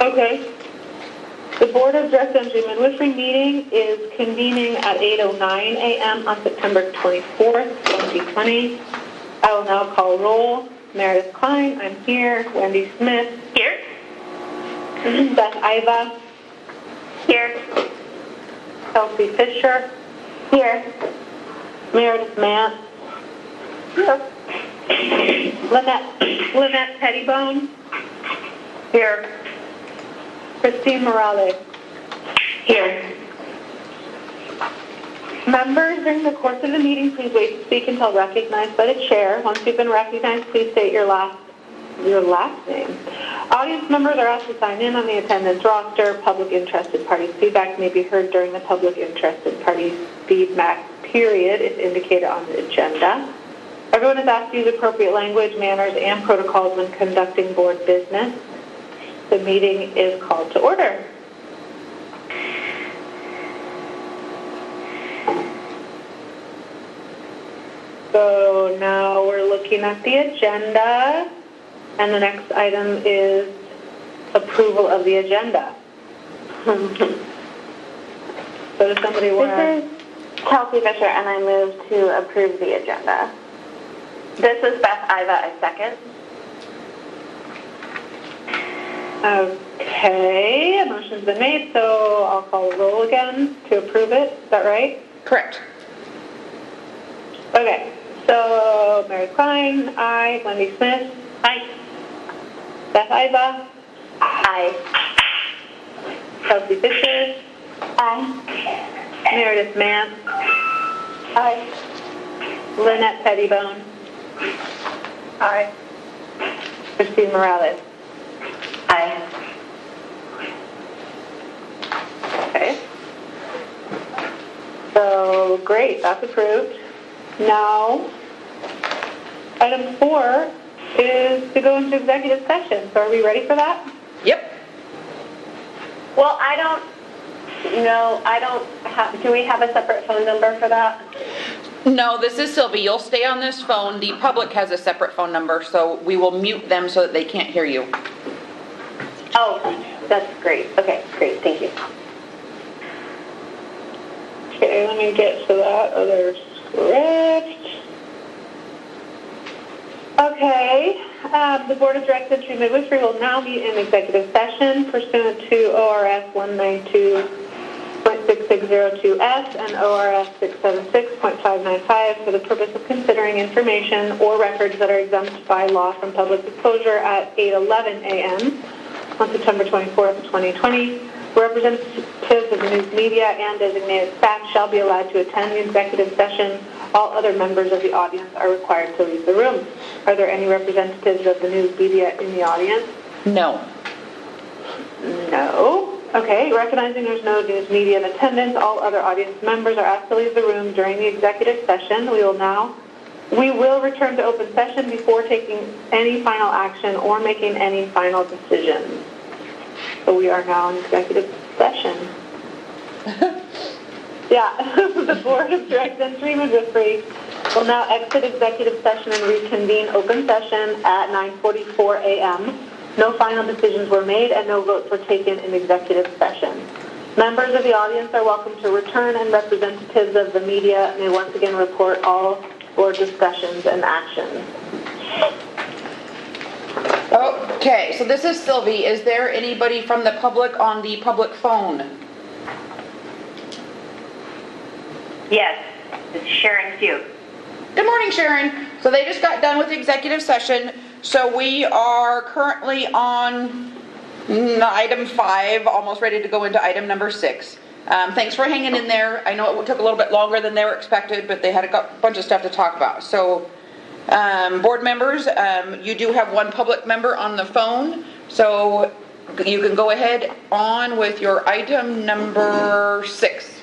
Okay. The Board of Direct Entry Midwifery meeting is convening at 8:09 a.m. on September 24th, 2020. I will now call roll. Meredith Klein, I'm here. Wendy Smith. Here. Beth Iva. Here. Kelsey Fisher. Here. Meredith Mance. Here. Lynette Pettibone. Here. Christine Morales. Here. Members, during the course of the meeting, please wait to speak until recognized by the chair. Once you've been recognized, please state your last name. Audience members are asked to sign in on the attendance roster. Public interested parties' feedback may be heard during the public interested parties' feedback period if indicated on the agenda. Everyone is asked to use appropriate language, manners, and protocols when conducting board business. The meeting is called to order. So now we're looking at the agenda, and the next item is approval of the agenda. So does somebody want to... This is Kelsey Fisher, and I move to approve the agenda. This is Beth Iva, I second. Okay, a motion's been made, so I'll call a roll again to approve it. Is that right? Correct. Okay, so Mary Klein, aye. Wendy Smith, Aye. Beth Iva, Aye. Kelsey Fisher, Aye. Meredith Mance, Aye. Lynette Pettibone, Aye. Christine Morales. Aye. Okay. So, great, that's approved. Now, item 4 is to go into executive session. So are we ready for that? Yep. Well, do we have a separate phone number for that? No, this is Sylvie. You'll stay on this phone. The public has a separate phone number, so we will mute them so that they can't hear you. Oh, that's great. Okay, great. Thank you. Okay, let me get to that other script. Okay, the Board of Direct Entry Midwifery will now meet in executive session pursuant to ORS 192.6602S and ORS 676.595 for the purpose of considering information or records that are exempt by law from public disclosure at 8:11 a.m. on September 24th, 2020. Representatives of the news media and designated staff shall be allowed to attend the executive session. All other members of the audience are required to leave the room. Are there any representatives of the news media in the audience? No. No. Okay, recognizing there's no news media in attendance, all other audience members are asked to leave the room during the executive session. We will return to open session before taking any final action or making any final decisions. So we are now in executive session. Yeah, the Board of Direct Entry Midwifery will now exit executive session and reconvene open session at 9:44 a.m. No final decisions were made and no votes were taken in executive session. Members of the audience are welcome to return, and representatives of the media may once again report all board discussions and actions. Okay, so this is Sylvie. Is there anybody from the public on the public phone? Yes, it's Sharon Hugh. Good morning, Sharon. So they just got done with the executive session. So we are currently on item 5, almost ready to go into item number 6. Thanks for hanging in there. I know it took a little bit longer than they were expected, but they had a bunch of stuff to talk about. So board members, you do have one public member on the phone, so you can go ahead on with your item number 6.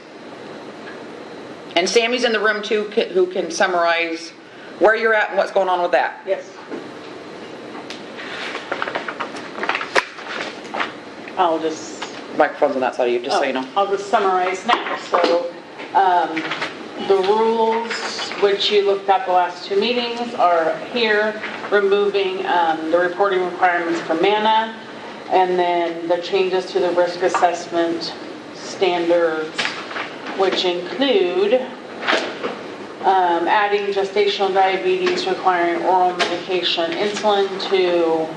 And Sammy's in the room too, who can summarize where you're at and what's going on with that. Yes. I'll just... Microphone's on that side of you, just so you know. I'll just summarize now. So the rules which you looked at the last 2 meetings are here, removing the reporting requirements for MANA, And then the changes to the risk assessment standards, which include adding gestational diabetes requiring oral medication, insulin to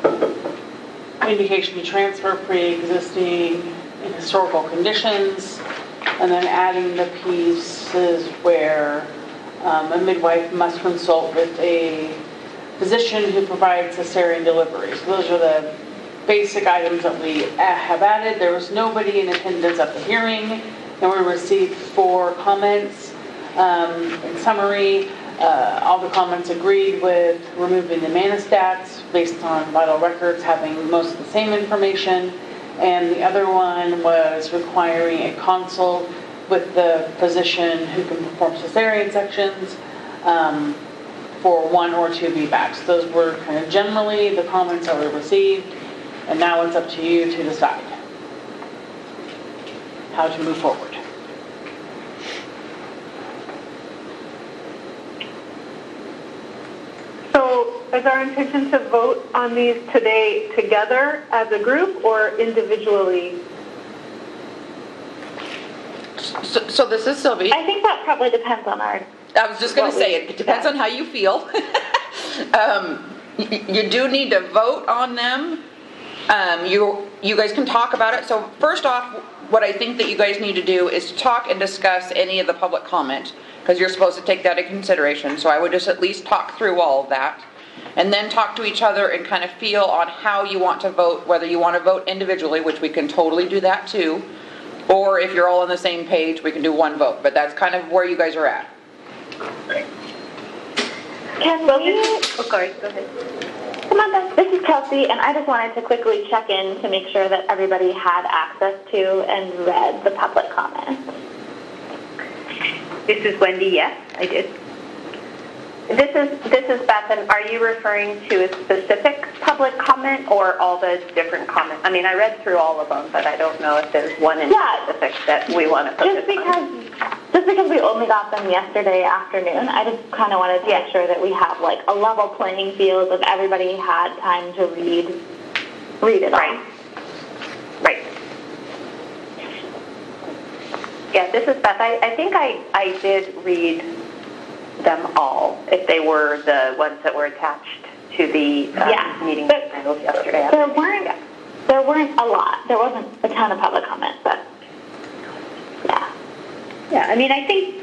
indication to transfer pre-existing and historical conditions, and then adding the pieces where a midwife must consult with a physician who provides cesarean delivery. So those are the basic items that we have added. There was nobody in attendance at the hearing, and we received 4 comments. In summary, all the comments agreed with removing the manostats based on vital records having most of the same information, and the other one was requiring a consult with the physician who can perform cesarean sections for 1 or 2 VBACs. Those were kind of generally the comments that were received, and now it's up to you to decide how to move forward. So is our intention to vote on these today together as a group or individually? So this is Sylvie. I think that probably depends on our... I was just going to say, it depends on how you feel. You do need to vote on them. You guys can talk about it. So first off, what I think that you guys need to do is talk and discuss any of the public comment, because you're supposed to take that into consideration. So I would just at least talk through all of that, and then talk to each other and kind of feel on how you want to vote, whether you want to vote individually, which we can totally do that too, or if you're all on the same page, we can do one vote. But that's kind of where you guys are at. Can we... Okay, go ahead. Come on, Beth. This is Kelsey, and I just wanted to quickly check in to make sure that everybody had access to and read the public comments. This is Wendy. Yes, I did. This is Beth, and are you referring to a specific public comment or all the different comments? I mean, I read through all of them, but I don't know if there's one in specific that we want to focus on. Just because we only got them yesterday afternoon, I just kind of wanted to make sure that we have like a level playing field of everybody had time to read it all. Right. Yeah, this is Beth. I think I did read them all, if they were the ones that were attached to the meeting materials yesterday. There weren't a lot. There wasn't a ton of public comments, but yeah. Yeah, I mean, I think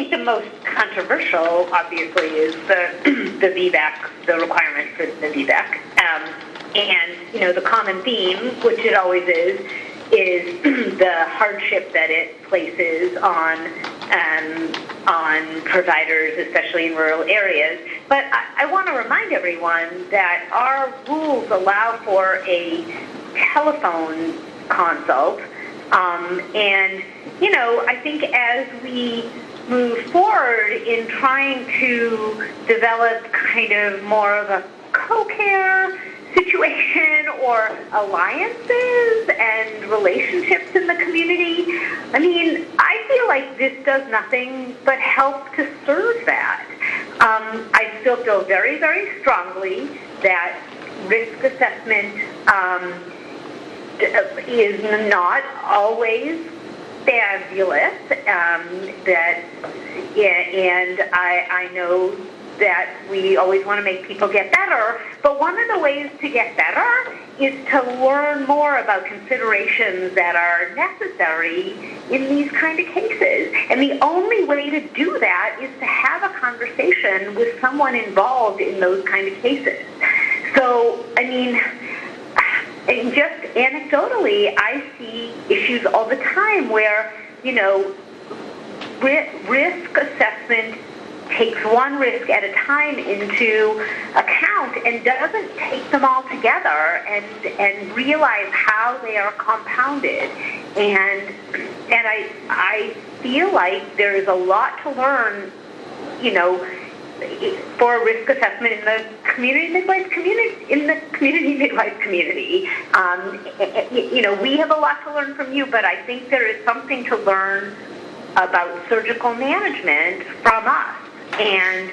the most controversial, obviously, is the VBAC, the requirement for the VBAC, and the common theme, which it always is the hardship that it places on providers, especially in rural areas. But I want to remind everyone that our rules allow for a telephone consult, and I think as we move forward in trying to develop kind of more of a co-care situation or alliances and relationships in the community, I mean, I feel like this does nothing but help to serve that. I still feel very, very strongly that risk assessment is not always fabulous, and I know that we always want to make people get better, but one of the ways to get better is to learn more about considerations that are necessary in these kind of cases. And the only way to do that is to have a conversation with someone involved in those kind of cases. So, I mean, and just anecdotally, I see issues all the time where, risk assessment takes one risk at a time into account and doesn't take them all together and realize how they are compounded. And I feel like there is a lot to learn, for risk assessment in the community midwife community. We have a lot to learn from you, but I think there is something to learn about surgical management from us. And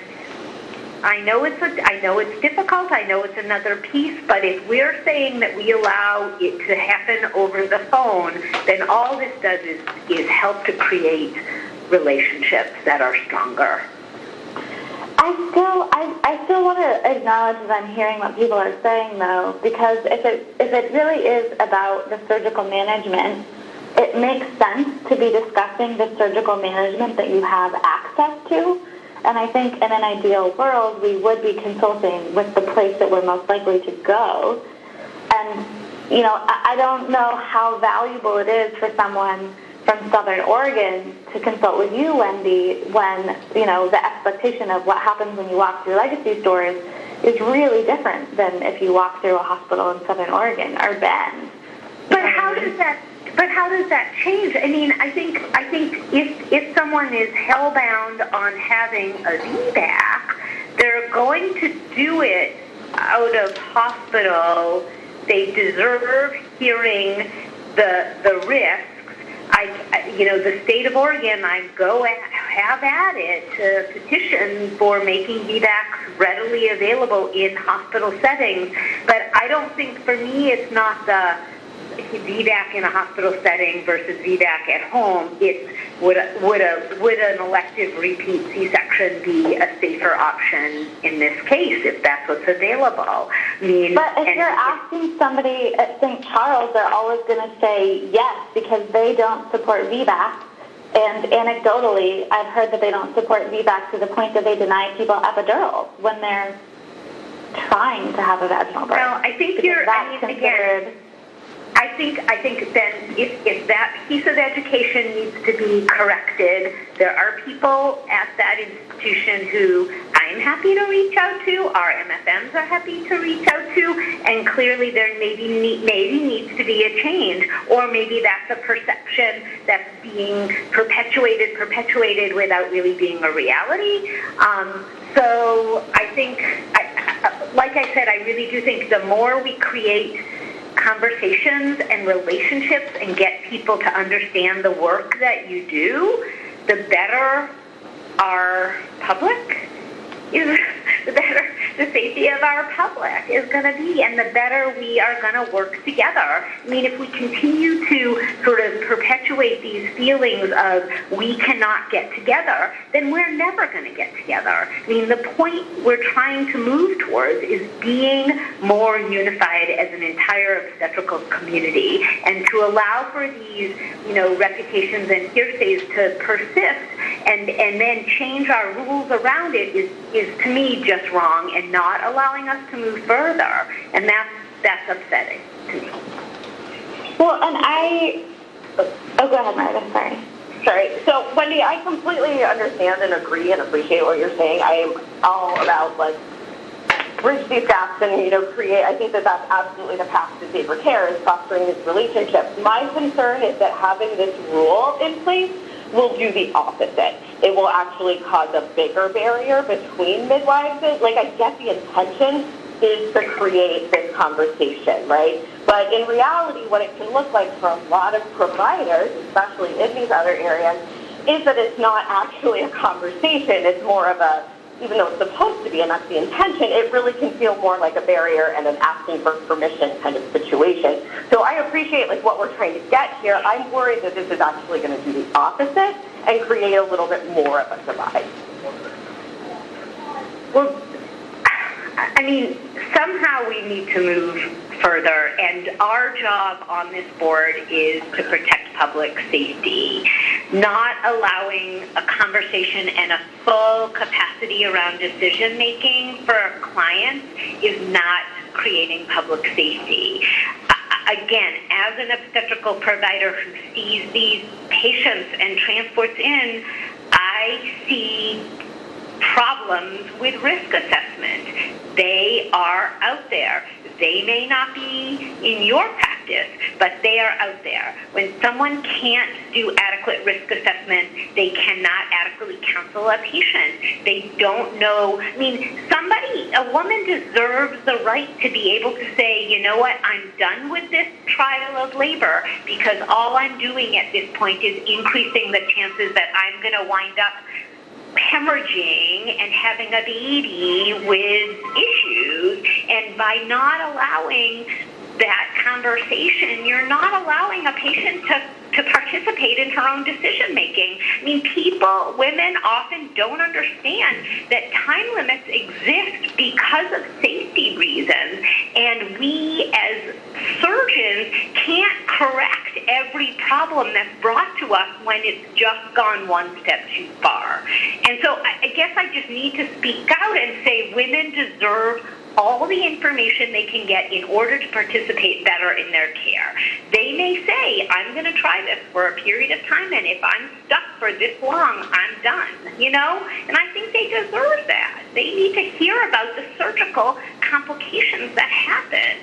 I know it's difficult. I know it's another piece, but if we're saying that we allow it to happen over the phone, then all this does is help to create relationships that are stronger. I still want to acknowledge that I'm hearing what people are saying, though, because if it really is about the surgical management, it makes sense to be discussing the surgical management that you have access to. And I think in an ideal world, we would be consulting with the place that we're most likely to go. And, you know, I don't know how valuable it is for someone from Southern Oregon to consult with you, Wendy, when, you know, the expectation of what happens when you walk through legacy stores is really different than if you walk through a hospital in Southern Oregon or Bend. But how does that change? I mean, I think if someone is hellbound on having a VBAC, they're going to do it out of hospital. They deserve hearing the risks. The state of Oregon, have at it to petition for making VBACs readily available in hospital settings. But I don't think, for me, it's not the VBAC in a hospital setting versus VBAC at home. It's would an elective repeat C-section be a safer option in this case if that's what's available? I mean, but if you're asking somebody at St. Charles, they're always going to say yes because they don't support VBAC. And anecdotally, I've heard that they don't support VBAC to the point that they deny people epidurals when they're trying to have a vaginal birth. Well, I think I think then if that piece of education needs to be corrected, there are people at that institution who I'm happy to reach out to, our MFMs are happy to reach out to, and clearly there maybe needs to be a change, or maybe that's a perception that's being perpetuated without really being a reality. So I think, like I said, I really do think the more we create conversations and relationships and get people to understand the work that you do, the better our public is, the better the safety of our public is going to be, and the better we are going to work together. I mean, if we continue to sort of perpetuate these feelings of we cannot get together, then we're never going to get together. I mean, the point we're trying to move towards is being more unified as an entire obstetrical community, and to allow for these, reputations and hearsays to persist and then change our rules around it is to me just wrong and not allowing us to move further, and that's upsetting to me. Well, and go ahead, Meredith, sorry. So, Wendy, I completely understand and agree and appreciate what you're saying. I am all about, bridge these gaps and, create, I think that's absolutely the path to safer care is fostering these relationships. My concern is that having this rule in place will do the opposite. It will actually cause a bigger barrier between midwives. I get the intention is to create this conversation, right? But in reality, what it can look like for a lot of providers, especially in these other areas, is that it's not actually a conversation. It's more of a, even though it's supposed to be, and that's the intention, it really can feel more like a barrier and an asking for permission kind of situation. So I appreciate what we're trying to get here. I'm worried that this is actually going to do the opposite and create a little bit more of a divide. Well, I mean, somehow we need to move further, and our job on this board is to protect public safety. Not allowing a conversation and a full capacity around decision-making for our clients is not creating public safety. Again, as an obstetrical provider who sees these patients and transports in, I see problems with risk assessment. They are out there. They may not be in your practice, but they are out there. When someone can't do adequate risk assessment, they cannot adequately counsel a patient. They don't know. I mean, a woman deserves the right to be able to say, you know what, I'm done with this trial of labor because all I'm doing at this point is increasing the chances that I'm going to wind up hemorrhaging and having a baby with issues, and by not allowing that conversation, you're not allowing a patient to participate in her own decision making. I mean, women often don't understand that time limits exist because of safety reasons, and we as surgeons can't correct every problem that's brought to us when it's just gone one step too far. And so I guess I just need to speak out and say women deserve all the information they can get in order to participate better in their care. They may say, I'm going to try this for a period of time, and if I'm stuck for this long, I'm done, you know? And I think they deserve that. They need to hear about the surgical complications that happen.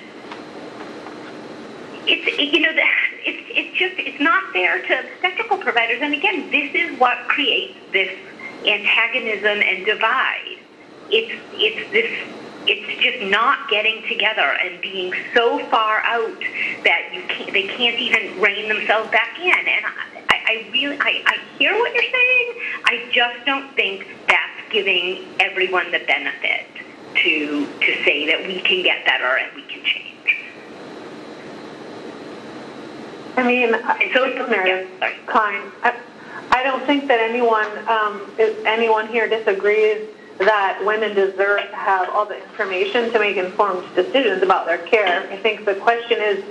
It's not fair to obstetrical providers. And again, this is what creates this antagonism and divide. It's just not getting together and being so far out that they can't even rein themselves back in. And I hear what you're saying. I just don't think that's giving everyone the benefit to say that we can get better and we can change. I mean, so Klein, I don't think that anyone here disagrees that women deserve to have all the information to make informed decisions about their care. I think the question is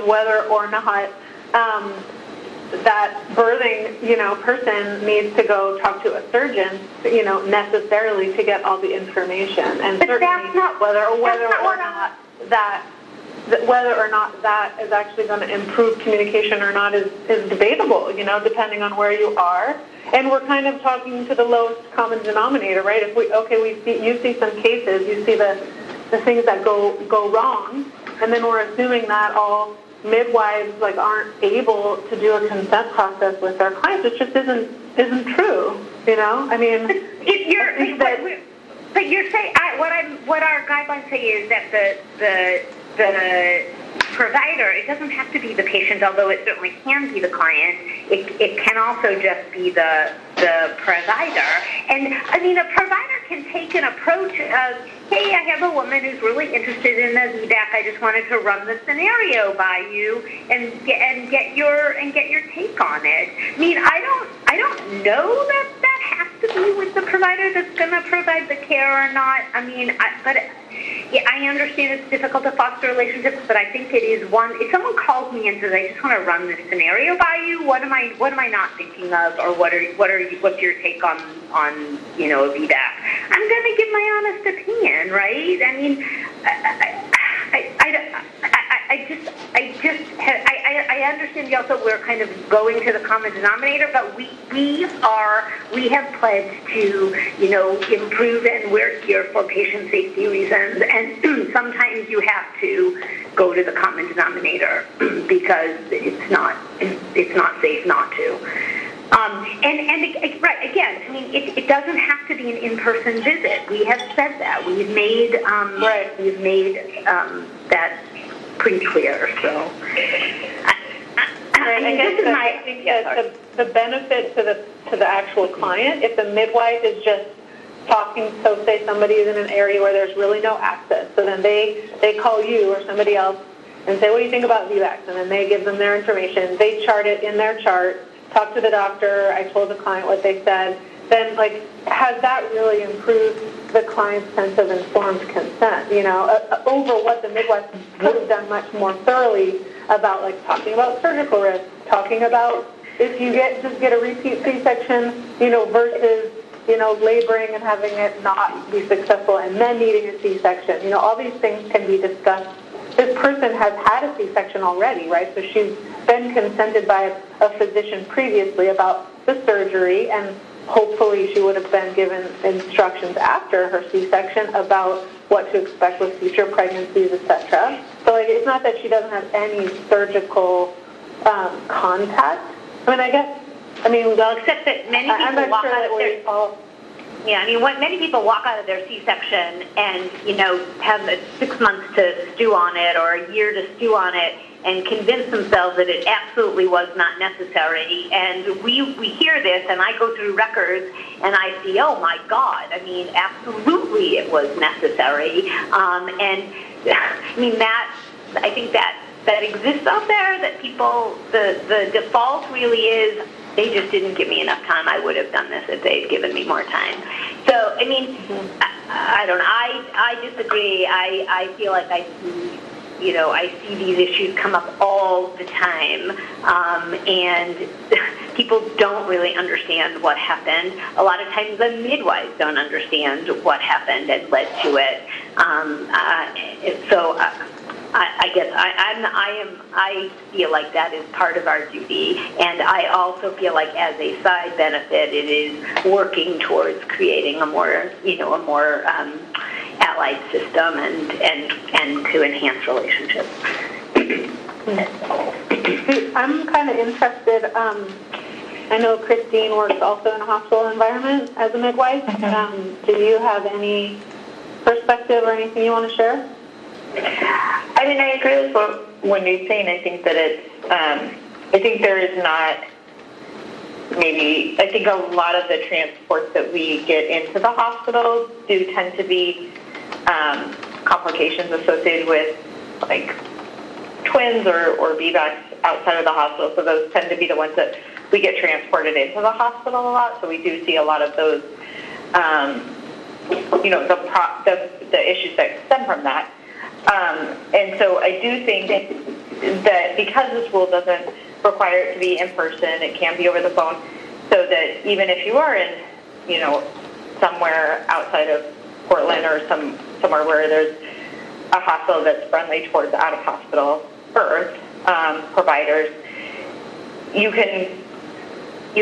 whether or not that birthing, person needs to go talk to a surgeon, necessarily to get all the information. And but certainly whether or not that is actually going to improve communication or not is debatable, depending on where you are. And we're kind of talking to the lowest common denominator, right? If you see some cases, you see the things that go wrong, and then we're assuming that all midwives aren't able to do a consent process with their clients, which just isn't true. I mean, but you're saying what our guidelines say is that the provider, it doesn't have to be the patient, although it certainly can be the client. It can also just be the provider. And I mean, a provider can take an approach of, hey, I have a woman who's really interested in the VBAC. I just wanted to run the scenario by you and get your take on it. I mean, I don't know that has to be with the provider that's going to provide the care or not. I mean, I understand it's difficult to foster relationships, but I think it is one. If someone calls me and says, "I just want to run this scenario by you," what am I not thinking of, or what's your take on a VBAC? I'm going to give my honest opinion, right? I mean, I understand also we're kind of going to the common denominator, but we have pledged to, improve, and we're here for patient safety reasons, and sometimes you have to go to the common denominator because it's not safe not to. Right, again, I mean, it doesn't have to be an in-person visit. We have said that. We've made that pretty clear. So, I think that the benefit to the actual client, if the midwife is just talking, so say somebody is in an area where there's really no access, so then they call you or somebody else and say, what do you think about VBACs? And then they give them their information. They chart it in their chart, talk to the doctor, I told the client what they said. Then, has that really improved the client's sense of informed consent, over what the midwife could have done much more thoroughly about, talking about surgical risk, talking about if you get a repeat C-section, versus, laboring and having it not be successful and then needing a C-section. All these things can be discussed. This person has had a C-section already, right? So she's been consented by a physician previously about the surgery, and hopefully she would have been given instructions after her C-section about what to expect with future pregnancies, etc. So it's not that she doesn't have any surgical contact. Well, except that many people Yeah, I mean, what many people walk out of their C-section and, have 6 months to stew on it or a year to stew on it and convince themselves that it absolutely was not necessary. And we hear this, and I go through records, and I see, oh my God, I mean, absolutely it was necessary. And I mean, I think that exists out there, that people, the default really is, they just didn't give me enough time. I would have done this if they'd given me more time. So, I mean, I don't know. I disagree. I feel like I see these issues come up all the time, and people don't really understand what happened. A lot of times the midwives don't understand what happened and led to it. So I guess I feel like that is part of our duty, and I also feel like as a side benefit, it is working towards creating a more allied system and to enhance relationships. I'm kind of interested. I know Christine works also in a hospital environment as a midwife. Do you have any perspective or anything you want to share? I mean, I agree with what Wendy's saying. I think that I think there is not I think a lot of the transports that we get into the hospital do tend to be complications associated with, like, twins or VBACs outside of the hospital. So those tend to be the ones that we get transported into the hospital a lot. So we do see a lot of those, the issues that stem from that. And so I do think that because this rule doesn't require it to be in person, it can be over the phone, so that even if you are in, somewhere outside of Portland or somewhere where there's a hospital that's friendly towards out-of-hospital birth providers, you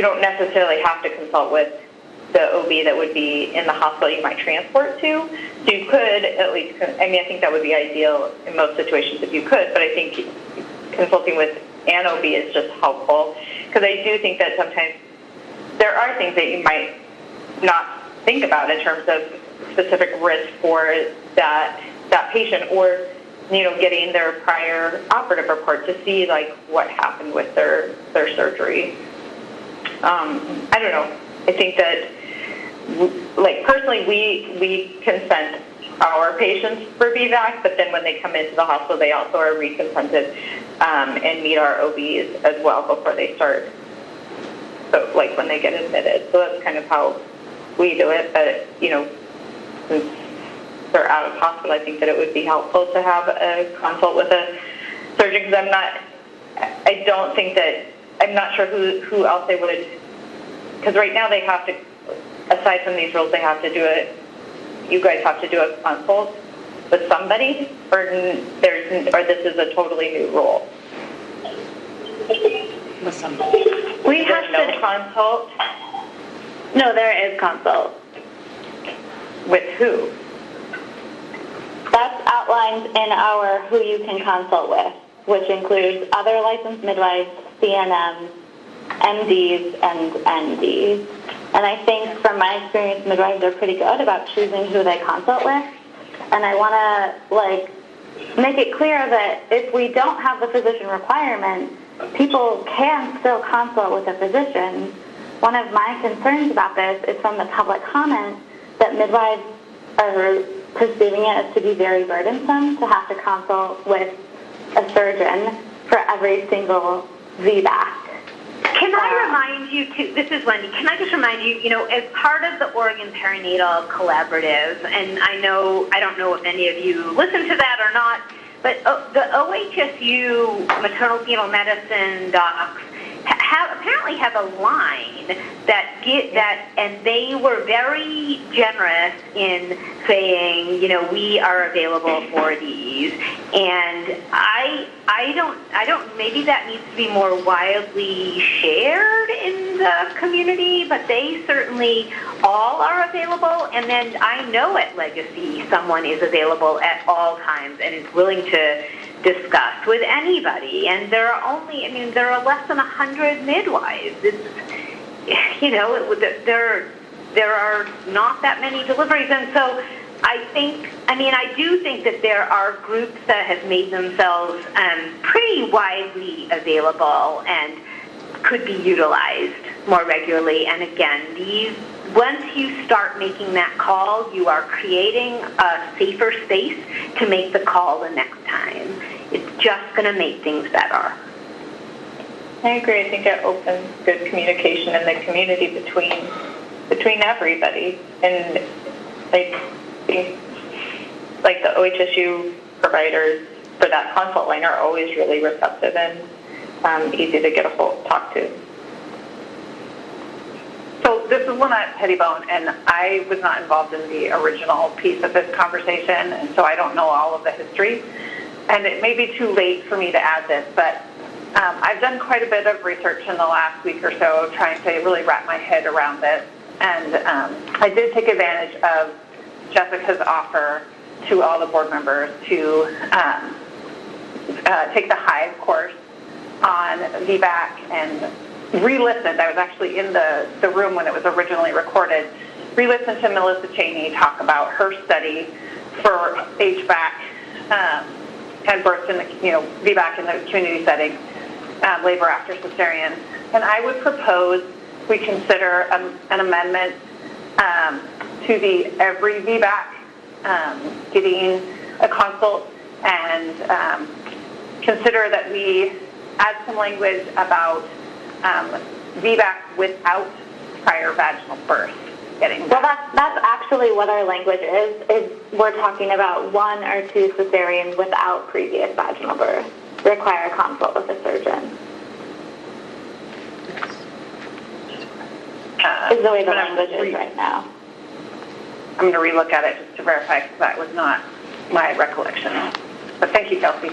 don't necessarily have to consult with the OB that would be in the hospital you might transport to. So you could at least, I think that would be ideal in most situations if you could, but I think consulting with an OB is just helpful, because I do think that sometimes there are things that you might not think about in terms of specific risk for that patient, or getting their prior operative report to see like what happened with their surgery. I don't know. I think that, like, personally, we consent our patients for VBAC, but then when they come into the hospital, they also are re-consented and meet our OBs as well before they start. So, like, when they get admitted. So that's kind of how we do it. But, since they're out of hospital, I think that it would be helpful to have a consult with a surgeon, because I'm not sure who else they would, because right now they have to, aside from these rules, they have to do it. You guys have to do a consult with somebody, or this is a totally new rule. With somebody. We have no consult. No, there is consult. With who? That's outlined in our who you can consult with, which includes other licensed midwives, CNMs, MDs, and NDs. And I think from my experience, midwives are pretty good about choosing who they consult with. And I want to make it clear that if we don't have the physician requirement, people can still consult with a physician. One of my concerns about this is from the public comment that midwives are perceiving it as to be very burdensome to have to consult with a surgeon for every single VBAC. Can I remind you, too, this is Wendy, can I just remind you, as part of the Oregon Perinatal Collaborative, and I don't know if any of you listen to that or not, but the OHSU maternal fetal medicine docs apparently have a line and they were very generous in saying, we are available for these, and I don't, maybe that needs to be more widely shared in the community, but they certainly all are available. And then I know at Legacy someone is available at all times and is willing to discuss with anybody. And there are less than 100 midwives. It's, there are not that many deliveries. And so I do think that there are groups that have made themselves pretty widely available and could be utilized more regularly. And again, once you start making that call, you are creating a safer space to make the call the next time. It's just going to make things better. I agree. I think it opens good communication in the community between everybody. And I think like the OHSU providers for that consult line are always really receptive and easy to get talk to. So this is Lynette Pettibone, and I was not involved in the original piece of this conversation, and so I don't know all of the history. And it may be too late for me to add this, but I've done quite a bit of research in the last week or so trying to really wrap my head around this. And I did take advantage of Jessica's offer to all the board members to take the Hive course on VBAC and re-listened. I was actually in the room when it was originally recorded. Re-listened to Melissa Cheney talk about her study for HVAC and births in the VBAC in the community setting, labor after cesarean. And I would propose we consider an amendment to the every VBAC getting a consult, and consider that we add some language about VBAC without prior vaginal birth getting Well, that's actually what our language is we're talking about 1 or 2 cesareans without previous vaginal birth require a consult with a surgeon. Is the way the language is right now. I'm going to relook at it just to verify, because that was not my recollection. But thank you, Kelsey.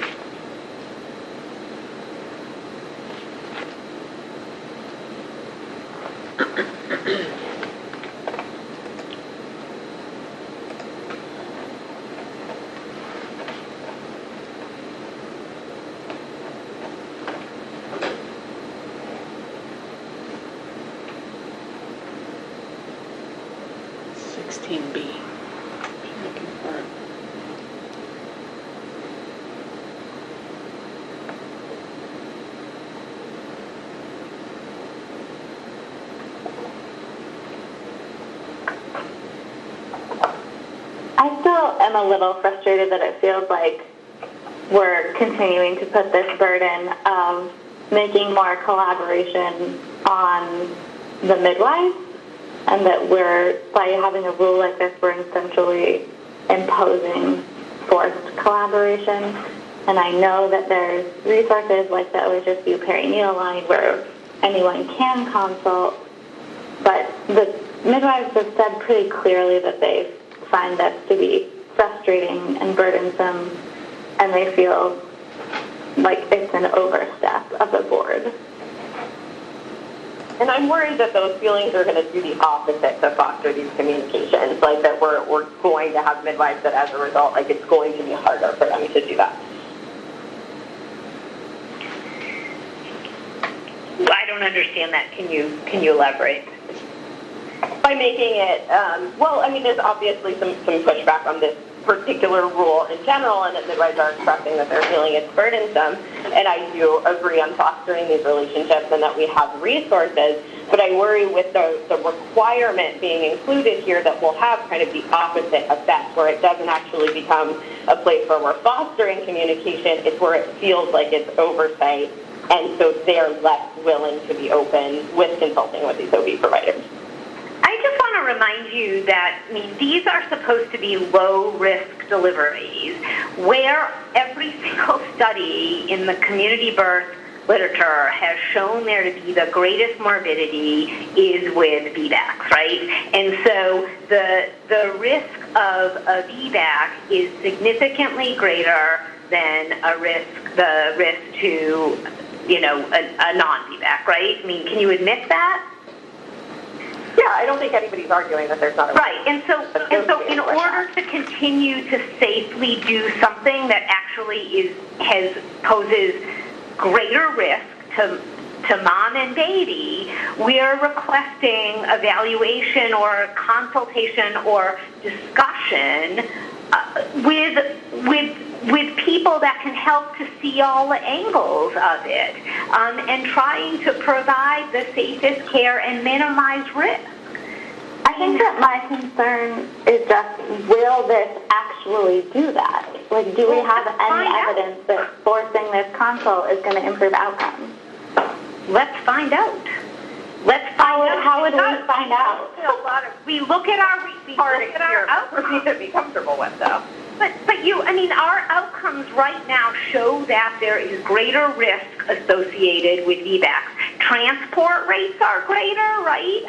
I'm a little frustrated that it feels like we're continuing to put this burden of making more collaboration on the midwives, and that by having a rule like this, we're essentially imposing forced collaboration. And I know that there's resources like the OHSU perinatal line where anyone can consult, but the midwives have said pretty clearly that they find this to be frustrating and burdensome, and they feel like it's an overstep of the board. And I'm worried that those feelings are going to do the opposite to foster these communications, like that we're going to have midwives that as a result, like it's going to be harder for them to do that. I don't understand that. Can you elaborate? By making it, there's obviously some pushback on this particular rule in general, and that midwives are expressing that they're feeling it's burdensome. And I do agree on fostering these relationships and that we have resources, but I worry with the requirement being included here that we'll have kind of the opposite effect, where it doesn't actually become a place where we're fostering communication, it's where it feels like it's oversight, and so they're less willing to be open with consulting with these OB providers. I just want to remind you that, these are supposed to be low-risk deliveries, where every single study in the community birth literature has shown there to be the greatest morbidity is with VBACs, right? And so the risk of a VBAC is significantly greater than the risk to, a non-VBAC, right? Can you admit that? Yeah, I don't think anybody's arguing that there's not a right. And so in order to continue to safely do something that actually poses greater risk to to mom and baby, we are requesting evaluation or consultation or discussion with people that can help to see all the angles of it, and trying to provide the safest care and minimize risk. I think that my concern is just, will this actually do that? Like, do we have any evidence that forcing this consult is going to improve outcomes? Let's find out. How would we find out? We look at our outcomes. For me to be comfortable with, though. But our outcomes right now show that there is greater risk associated with VBACs. Transport rates are greater, right?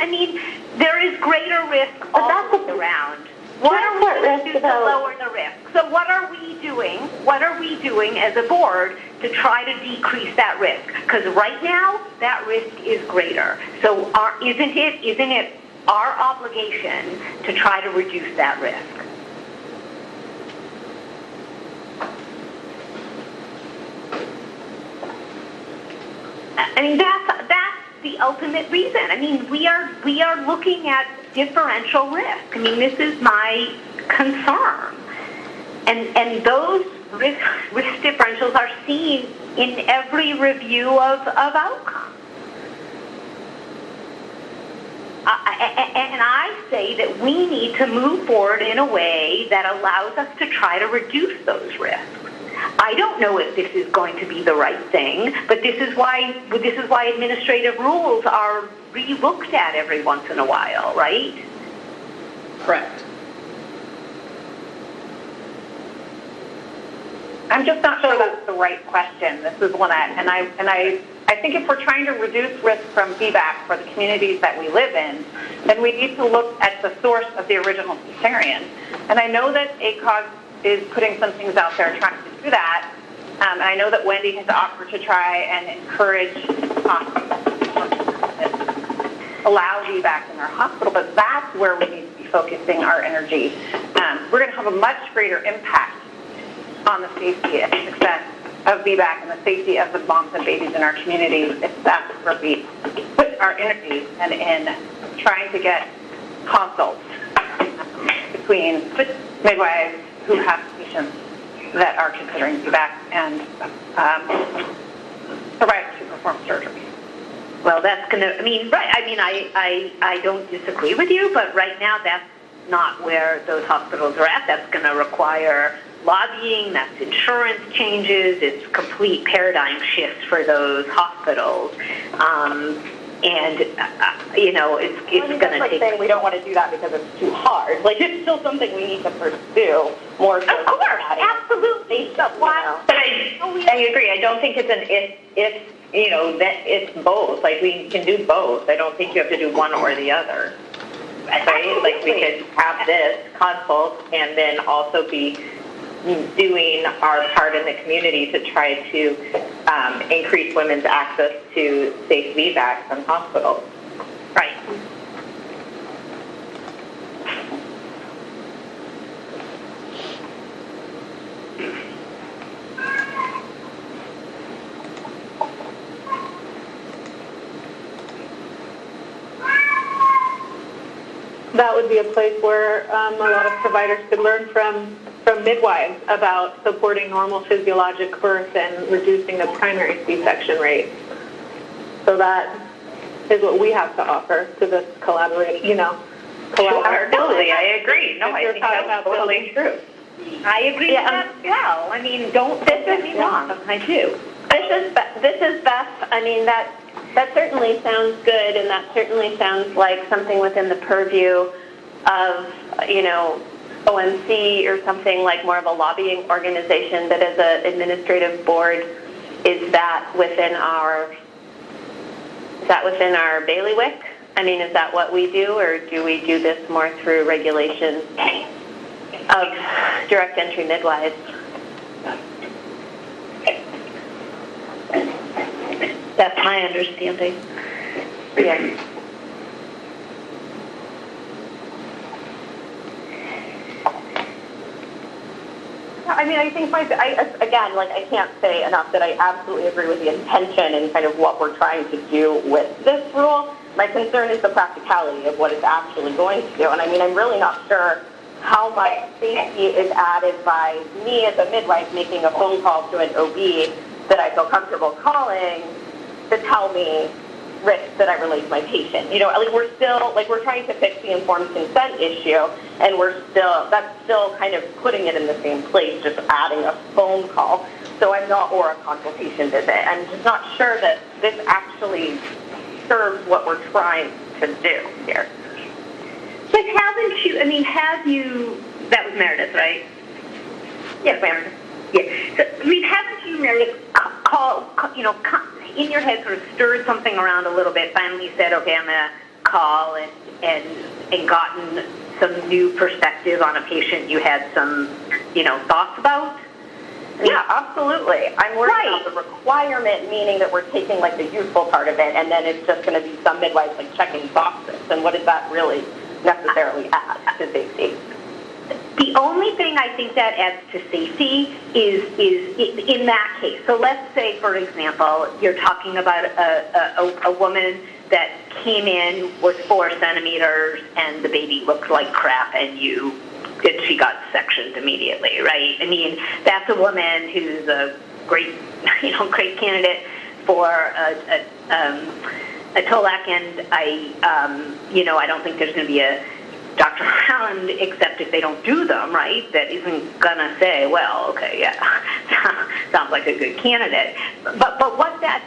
There is greater risk all around. What are we going to do to lower the risk? So what are we doing? What are we doing as a board to try to decrease that risk? Because right now, that risk is greater. So isn't it our obligation to try to reduce that risk? That's the ultimate reason. We are looking at differential risk. This is my concern. And those risk differentials are seen in every review of outcomes. And I say that we need to move forward in a way that allows us to try to reduce those risks. I don't know if this is going to be the right thing, but this is why administrative rules are re-looked at every once in a while, right? Correct. I'm just not sure that's the right question. This is one I think if we're trying to reduce risk from feedback for the communities that we live in, then we need to look at the source of the original cesarean. And I know that ACOG is putting some things out there trying to do that. And I know that Wendy has offered to try and encourage allow VBAC in our hospital, but that's where we need to be focusing our energy. We're going to have a much greater impact on the safety and success of VBAC and the safety of the moms and babies in our communities if that's where we put our energy and in trying to get consults between midwives who have patients that are considering VBAC and providers who perform surgery. Well, that's going to, I don't disagree with you, but right now that's not where those hospitals are at. That's going to require lobbying, that's insurance changes, it's complete paradigm shifts for those hospitals. It's going to take... saying we don't want to do that because it's too hard. It's still something we need to pursue more. Of course, absolutely. But I agree. I don't think it's an if, that it's both. We can do both. I don't think you have to do one or the other. Right? We could have this consult and then also be doing our part in the community to try to increase women's access to safe VBAC from hospitals. Right. That would be a place where a lot of providers could learn from midwives about supporting normal physiologic birth and reducing the primary C-section rate. So that is what we have to offer to this collaboration, Totally, I agree. No, I think that's totally true. I agree with that as well. Don't get me wrong. I do. This is Beth. That certainly sounds good, and that certainly sounds like something within the purview of, OMC or something like more of a lobbying organization. But as an administrative board, is that within our bailiwick? Is that what we do, or do we do this more through regulation of direct entry midwives? That's my understanding. Yeah. I mean, I think again, like, I can't say enough that I absolutely agree with the intention and kind of what we're trying to do with this rule. My concern is the practicality of what it's actually going to do. And I mean, I'm really not sure how much safety is added by me as a midwife making a phone call to an OB that I feel comfortable calling to tell me risks that I relate to my patient. You know, like, we're trying to fix the informed consent issue, and that's still kind of putting it in the same place, just adding a phone call. So or a consultation visit. I'm just not sure that this actually serves what we're trying to do here. But have you, that was Meredith, right? Yes, Meredith. Yeah. So, haven't you, Meredith, in your head sort of stirred something around a little bit, finally said, okay, I'm going to call and gotten some new perspective on a patient you had some, thoughts about? Yeah, absolutely. I'm worried about the requirement, meaning that we're taking, like, the useful part of it, and then it's just going to be some midwives, like, checking boxes. And what does that really necessarily add to safety? The only thing I think that adds to safety is in that case. So let's say, for example, you're talking about a woman that came in, was 4 centimeters, and the baby looked like crap, and she got sectioned immediately, right? I mean, that's a woman who's a great candidate for a TOLAC, and I don't think there's going to be a doctor around, except if they don't do them, right, that isn't going to say, well, okay, yeah, sounds like a good candidate. But what that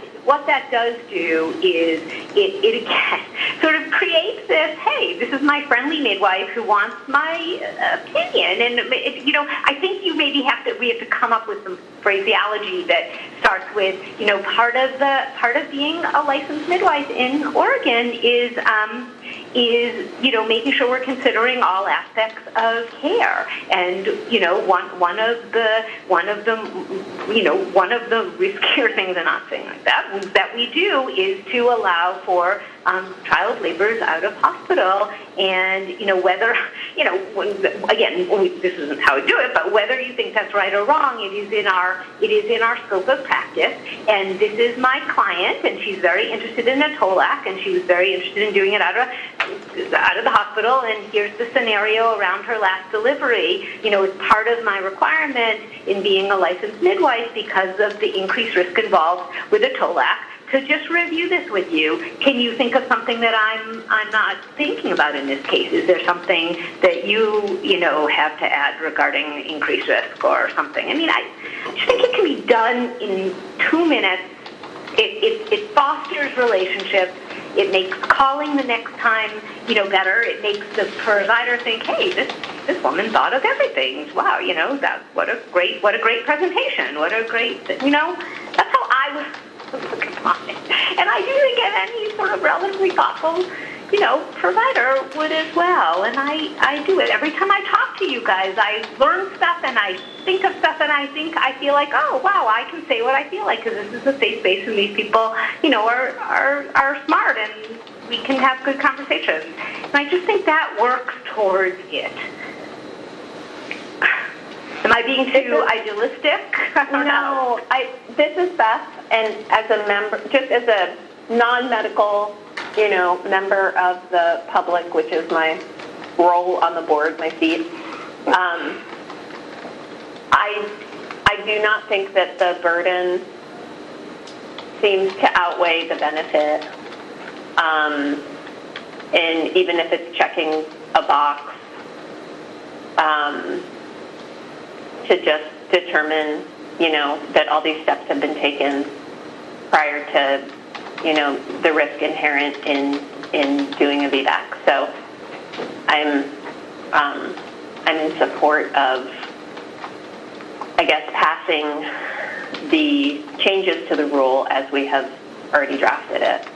does do is it again sort of creates this, hey, this is my friendly midwife who wants my opinion. And, I think we have to come up with some phraseology that starts with, part of being a licensed midwife in Oregon is making sure we're considering all aspects of care. And one of the riskier things, and not saying like that we do is to allow for child labors out of hospital. And whether this isn't how we do it, but whether you think that's right or wrong, it is in our scope of practice. And this is my client, and she's very interested in a TOLAC, and she was very interested in doing it out of the hospital. And here's the scenario around her last delivery. It's part of my requirement in being a licensed midwife because of the increased risk involved with a TOLAC, to just review this with you. Can you think of something that I'm not thinking about in this case? Is there something that you have to add regarding increased risk or something? I mean, I just think it can be done in 2 minutes. It fosters relationships. It makes calling the next time, better. It makes the provider think, hey, this woman thought of everything. Wow, what a great presentation. What a great, that's how I would look at mine. And I do think any sort of relatively thoughtful, provider would as well. And I do it. Every time I talk to you guys, I learn stuff and I think of stuff, and I feel like, oh, wow, I can say what I feel like, because this is a safe space and these people, are smart, and we can have good conversations. And I just think that works towards it. Am I being too idealistic? No, this is Beth, and as a member, just as a non-medical, member of the public, which is my role on the board, my seat, I do not think that the burden seems to outweigh the benefit, and even if it's checking a box, to just determine, that all these steps have been taken prior to, the risk inherent in doing a VBAC. So I'm in support of, I guess, passing the changes to the rule as we have already drafted it.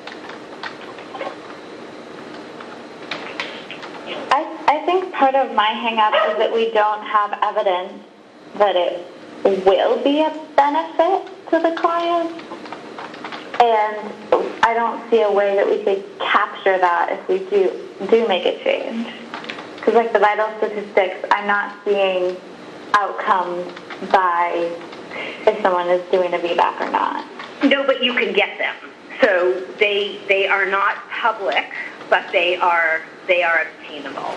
I think part of my hang-up is that we don't have evidence that it will be a benefit to the client, and I don't see a way that we could capture that if we do make a change. Because like the vital statistics, I'm not seeing outcomes by if someone is doing a VBAC or not. No, but you can get them. So they are not public, but they are obtainable.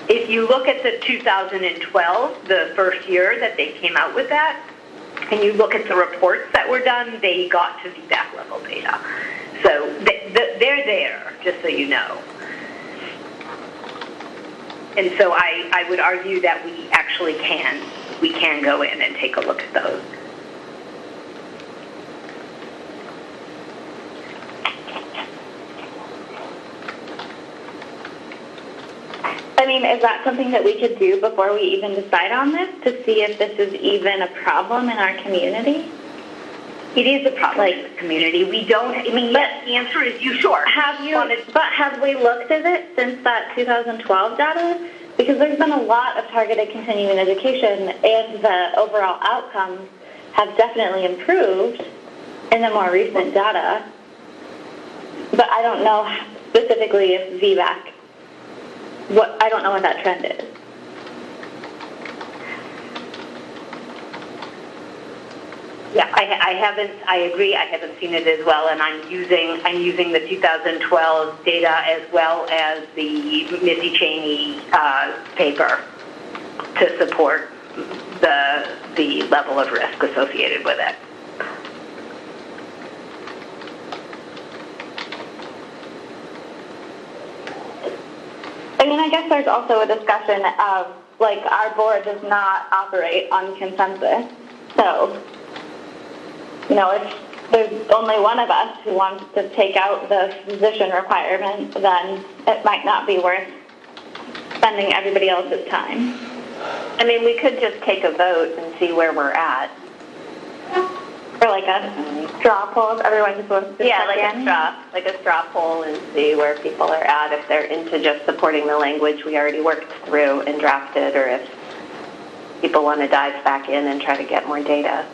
If you look at the 2012, the first year that they came out with that, and you look at the reports that were done, they got to VBAC level data. So they're there, just so you know. And so I would argue that we actually can go in and take a look at those. I mean, is that something that we could do before we even decide on this, to see if this is even a problem in our community? It is a problem in the community. We don't, I mean, yes, the answer is you sure. But have we looked at it since that 2012 data? Because there's been a lot of targeted continuing education, and the overall outcomes have definitely improved in the more recent data. But I don't know specifically if VBAC, I don't know what that trend is. Yeah, I agree, I haven't seen it as well, and I'm using the 2012 data as well as the Missy Cheney paper to support the level of risk associated with it. I mean, I guess there's also a discussion of, like, our board does not operate on consensus. So, you know, if there's only one of us who wants to take out the physician requirement, then it might not be worth spending everybody else's time. I mean, we could just take a vote and see where we're at. Or like a straw poll, everyone just wants to like a straw poll, and see where people are at, if they're into just supporting the language we already worked through and drafted, or if people want to dive back in and try to get more data.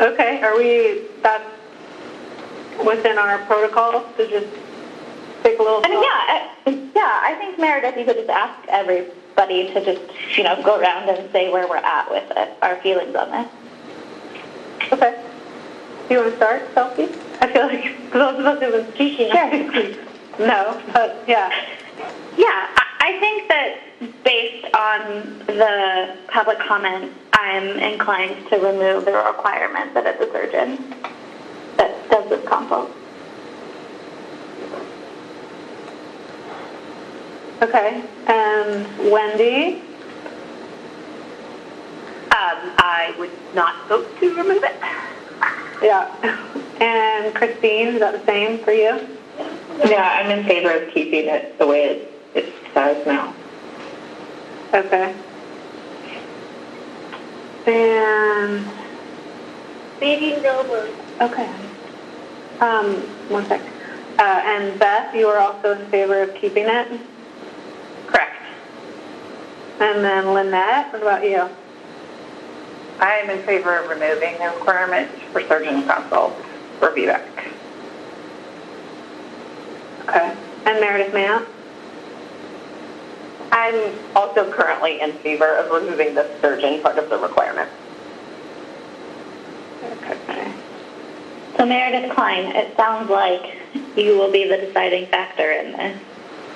Okay, that's within our protocol to just take a little... I mean, yeah, I think, Meredith, you could just ask everybody to just, go around and say where we're at with it, our feelings on this. Okay. Do you want to start, Kelsey? I feel like those of us who have been speaking... Sure. No, but yeah. Yeah, I think that based on the public comment, I'm inclined to remove the requirement that it's a surgeon that does this consult. Okay, and Wendy? I would not vote to remove it. Yeah. And Christine, is that the same for you? Yeah, I'm in favor of keeping it the way it says now. Okay. And... Meeting's over. Okay. One sec. And Beth, you are also in favor of keeping it? Correct. And then Lynette, what about you? I am in favor of removing the requirement for surgeon consult for VBAC. Okay. And Meredith Matt? I'm also currently in favor of removing the surgeon part of the requirement. Okay. So Meredith Klein, it sounds like you will be the deciding factor in this.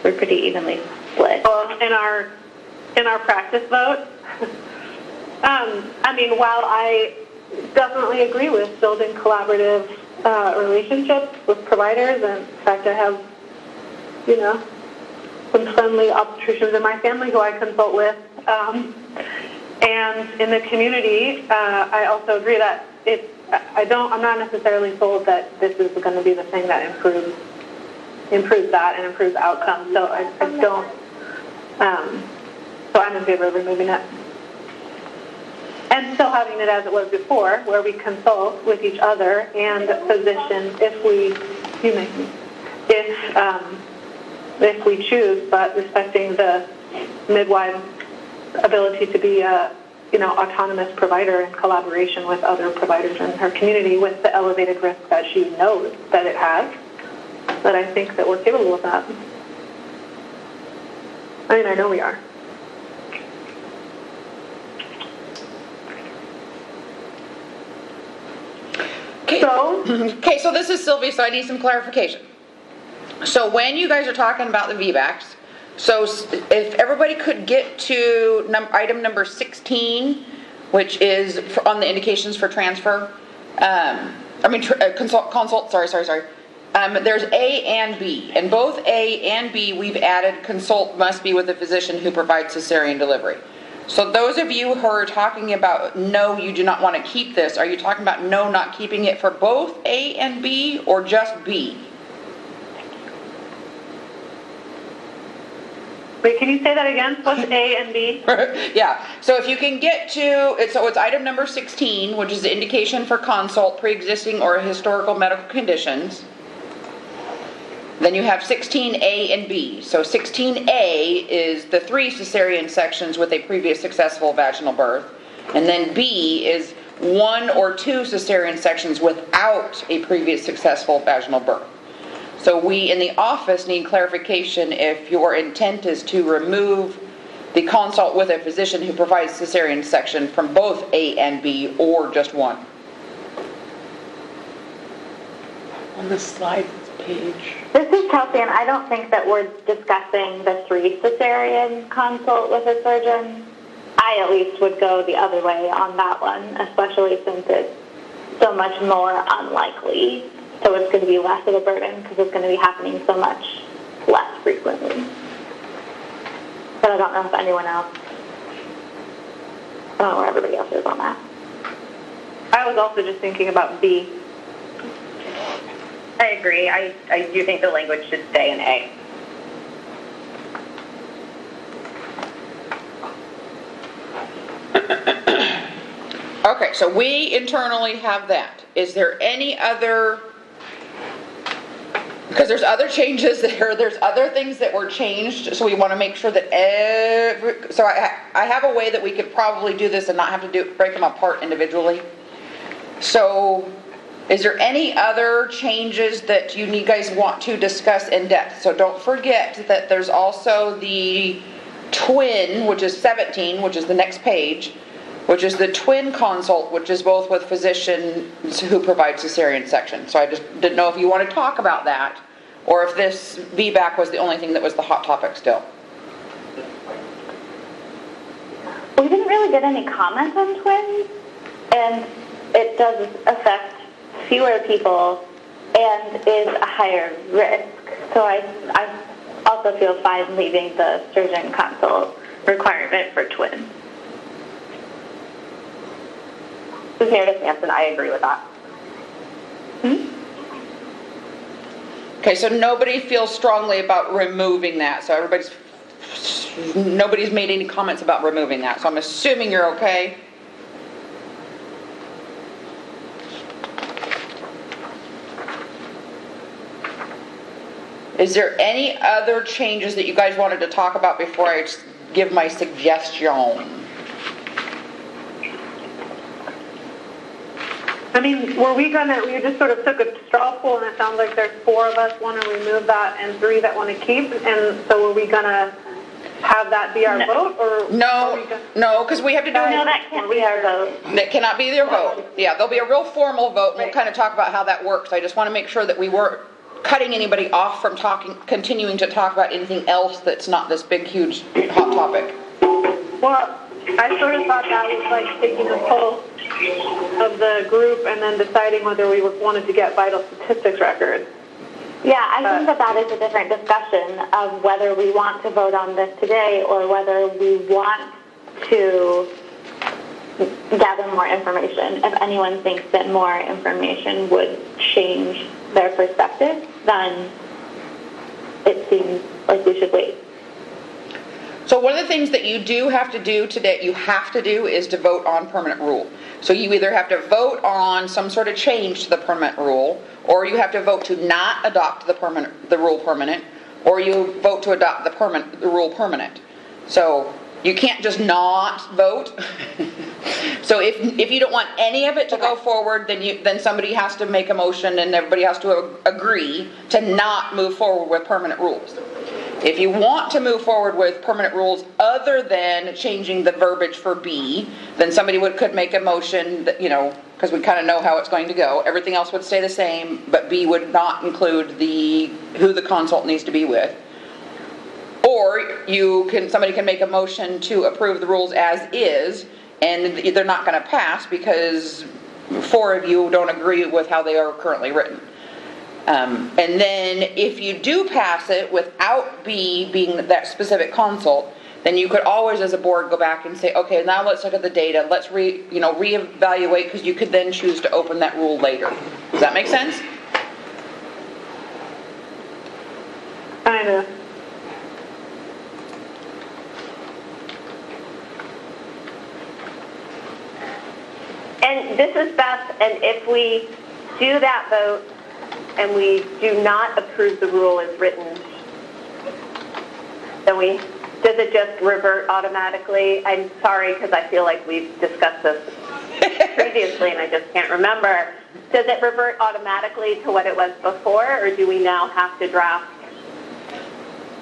We're pretty evenly split. Well, in our practice vote, I mean, while I definitely agree with building collaborative relationships with providers, and in fact, I have, some friendly obstetricians in my family who I consult with, and in the community, I also agree that I'm not necessarily sold that this is going to be the thing that improves that and improves outcomes. So I don't. So I'm in favor of removing it. And still having it as it was before, where we consult with each other and physicians if we choose, but respecting the midwife's ability to be a autonomous provider in collaboration with other providers in her community with the elevated risk that she knows that it has. that I think that we're capable of that. I mean, I know we are. Okay, so this is Sylvie, so I need some clarification. So when you guys are talking about the VBACs, so if everybody could get to item number 16, which is on the indications for transfer, consult, sorry. There's A and B, and both A and B we've added consult must be with a physician who provides cesarean delivery. So those of you who are talking about no, you do not want to keep this, are you talking about no, not keeping it for both A and B or just B? Wait, can you say that again? What's A and B? Yeah, so if you can get to, it's item number 16, which is the indication for consult, pre-existing or historical medical conditions. Then you have 16A and B. So 16A is the 3 cesarean sections with a previous successful vaginal birth. And then B is 1 or 2 cesarean sections without a previous successful vaginal birth. So we in the office need clarification if your intent is to remove the consult with a physician who provides cesarean section from both A and B or just one. On the slide page. This is Kelsey, and I don't think that we're discussing the 3 cesarean consult with a surgeon. I at least would go the other way on that one, especially since it's so much more unlikely. So it's going to be less of a burden because it's going to be happening so much less frequently. But I don't know if anyone else, I don't know where everybody else is on that. I was also just thinking about B. I agree. I do think the language should stay in A. Okay, so we internally have that. Is there any other, because there's other changes there, there's other things that were changed, so we want to make sure that so I have a way that we could probably do this and not have to break them apart individually. So is there any other changes that you guys want to discuss in depth? So don't forget that there's also the twin, which is 17, which is the next page, which is the twin consult, which is both with physicians who provide cesarean section. So I just didn't know if you want to talk about that, or if this VBAC was the only thing that was the hot topic still. We didn't really get any comments on twins, and it does affect fewer people and is a higher risk. So I also feel fine leaving the surgeon consult requirement for twins. This is Meredith Hanson. I agree with that. Okay, so nobody feels strongly about removing that. So nobody's made any comments about removing that. So I'm assuming you're okay. Is there any other changes that you guys wanted to talk about before I give my suggestion? I mean, we just sort of took a straw poll, and it sounds like there's 4 of us want to remove that and 3 that want to keep, and so are we going to have that be our vote? Or no, because we have to do it. No, that can't be our vote. That cannot be their vote. Yeah, there'll be a real formal vote, and we'll kind of talk about how that works. I just want to make sure that we weren't cutting anybody off from continuing to talk about anything else that's not this big, huge, hot topic. Well, I sort of thought that was like taking a poll of the group and then deciding whether we wanted to get vital statistics records. Yeah, I think that is a different discussion of whether we want to vote on this today or whether we want to gather more information. If anyone thinks that more information would change their perspective, then it seems like we should wait. So one of the things that you do have to do today, is to vote on permanent rule. So you either have to vote on some sort of change to the permanent rule, or you have to vote to not adopt the rule permanent, or you vote to adopt the rule permanent. So you can't just not vote. So if you don't want any of it to go forward, then somebody has to make a motion and everybody has to agree to not move forward with permanent rules. If you want to move forward with permanent rules other than changing the verbiage for B, then somebody could make a motion that, because we kind of know how it's going to go. Everything else would stay the same, but B would not include who the consult needs to be with. Or somebody can make a motion to approve the rules as is, and they're not going to pass because 4 of you don't agree with how they are currently written. And then if you do pass it without B being that specific consult, then you could always as a board go back and say, okay, now let's look at the data, let's reevaluate, because you could then choose to open that rule later. Does that make sense? Kind of. And this is Beth, and if we do that vote and we do not approve the rule as written, then does it just revert automatically? I'm sorry, because I feel like we've discussed this previously and I just can't remember. Does it revert automatically to what it was before, or do we now have to draft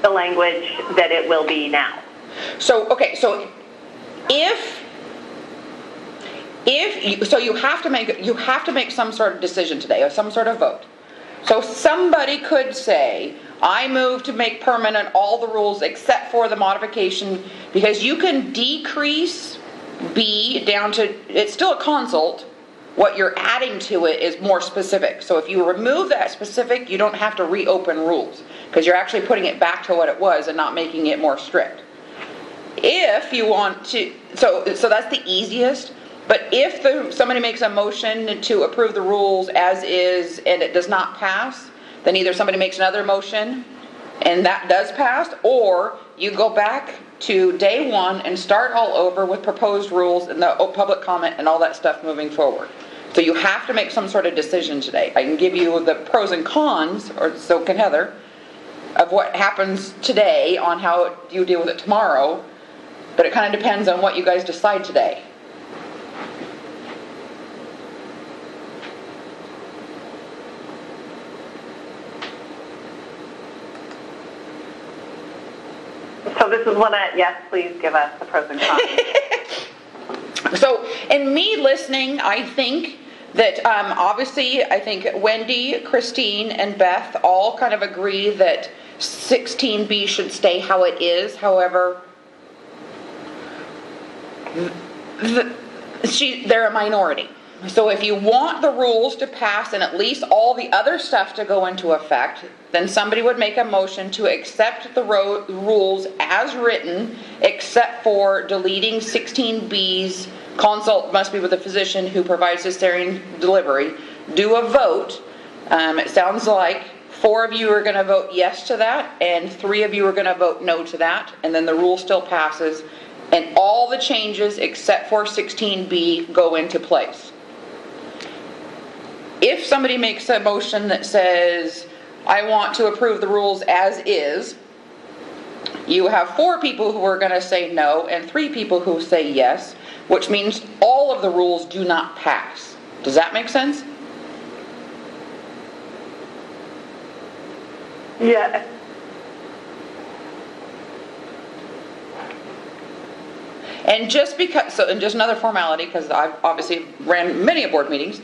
the language that it will be now? So you have to make some sort of decision today, or some sort of vote. So somebody could say, I move to make permanent all the rules except for the modification, because you can decrease B down to, it's still a consult, what you're adding to it is more specific. So if you remove that specific, you don't have to reopen rules, because you're actually putting it back to what it was and not making it more strict. If you want to, so that's the easiest. But if somebody makes a motion to approve the rules as is and it does not pass, then either somebody makes another motion and that does pass, or you go back to day one and start all over with proposed rules and the public comment and all that stuff moving forward. So you have to make some sort of decision today. I can give you the pros and cons, or so can Heather, of what happens today on how you deal with it tomorrow, but it kind of depends on what you guys decide today. So this is one yes, please give us the pros and cons. So in me listening, I think that obviously I think Wendy, Christine, and Beth all kind of agree that 16B should stay how it is. However, they're a minority. So if you want the rules to pass and at least all the other stuff to go into effect, then somebody would make a motion to accept the rules as written, except for deleting 16B's consult must be with a physician who provides cesarean delivery. Do a vote. It sounds like 4 of you are going to vote yes to that, and 3 of you are going to vote no to that, and then the rule still passes, and all the changes except for 16B go into place. If somebody makes a motion that says, I want to approve the rules as is, you have 4 people who are going to say no and 3 people who say yes, which means all of the rules do not pass. Does that make sense? Yeah. And just another formality, because I've obviously ran many board meetings.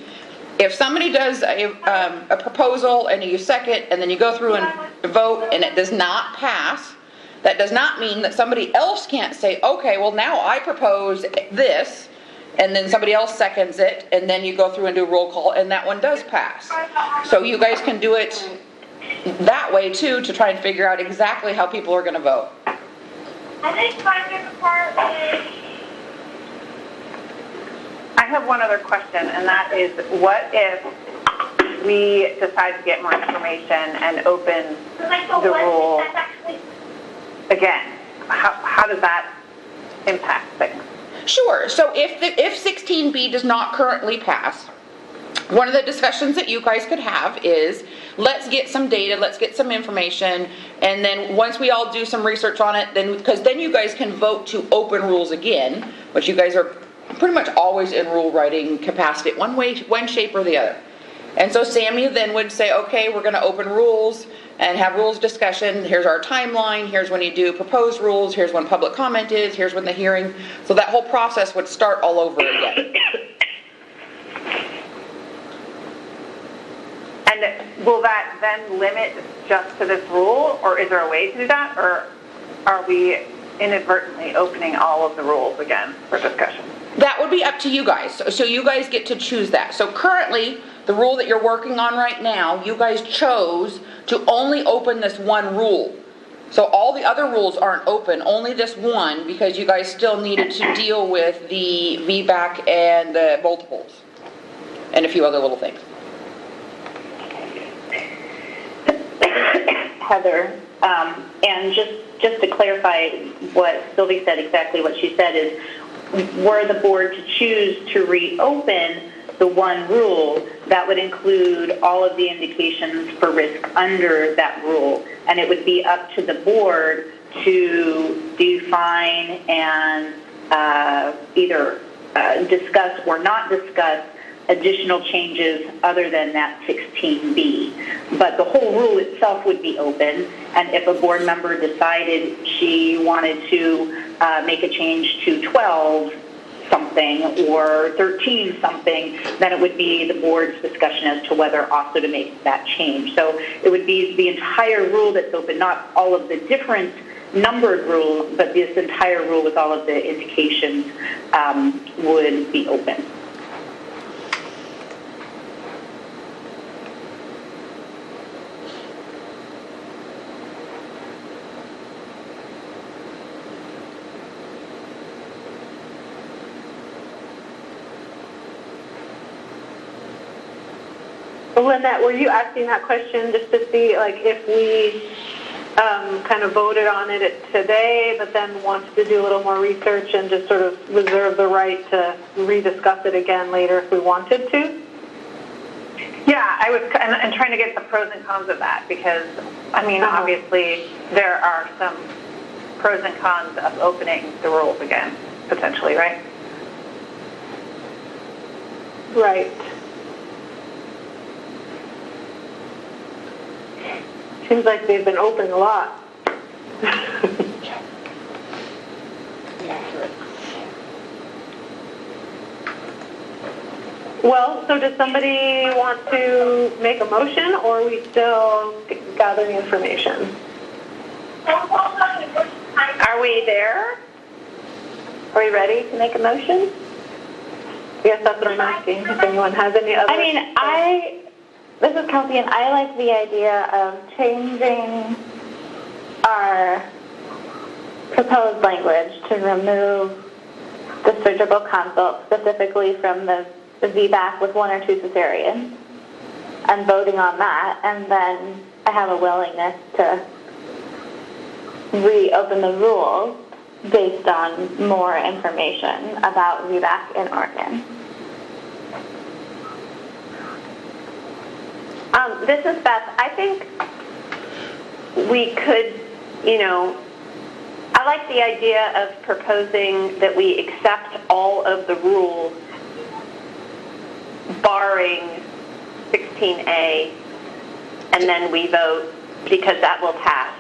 If somebody does a proposal and you second and then you go through and vote and it does not pass, that does not mean that somebody else can't say, okay, well now I propose this, and then somebody else seconds it, and then you go through and do a roll call and that one does pass. So you guys can do it that way too, to try and figure out exactly how people are going to vote. I have one other question, and that is, what if we decide to get more information and open the rule again? How does that impact things? Sure. So if 16B does not currently pass, one of the discussions that you guys could have is, let's get some data, let's get some information, and then once we all do some research on it, because then you guys can vote to open rules again, which you guys are pretty much always in rule writing capacity, one shape or the other. And so Sammy then would say, okay, we're going to open rules and have rules discussion. Here's our timeline. Here's when you do proposed rules. Here's when public comment is. Here's when the hearing. So that whole process would start all over again. And will that then limit just to this rule, or is there a way to do that, or are we inadvertently opening all of the rules again for discussion? That would be up to you guys. So you guys get to choose that. So currently, the rule that you're working on right now, you guys chose to only open this one rule. So all the other rules aren't open, only this one, because you guys still needed to deal with the VBAC and the multiples and a few other little things. Heather, and just to clarify what Sylvie said, exactly what she said is, were the board to choose to reopen the one rule, that would include all of the indications for risk under that rule, and it would be up to the board to define and either discuss or not discuss additional changes other than that 16B. But the whole rule itself would be open, and if a board member decided she wanted to make a change to 12 something or 13 something, then it would be the board's discussion as to whether also to make that change. So it would be the entire rule that's open, not all of the different numbered rules, but this entire rule with all of the indications would be open. Lynette, were you asking that question just to see, like, if we kind of voted on it today, but then wanted to do a little more research and just sort of reserve the right to rediscuss it again later if we wanted to? Yeah, I was and trying to get the pros and cons of that, because, I mean, obviously there are some pros and cons of opening the rules again, potentially, right? Right. Seems like they've been open a lot. Well, so does somebody want to make a motion, or are we still gathering information? Are we there? Are we ready to make a motion? Yes, that's what I'm asking. If anyone has any other... This is Kelsey, and I like the idea of changing our proposed language to remove the surgical consult specifically from the VBAC with 1 or 2 cesareans, and voting on that, and then I have a willingness to reopen the rules based on more information about VBAC in Oregon. This is Beth. I think we could, I like the idea of proposing that we accept all of the rules barring 16A, and then we vote because that will pass.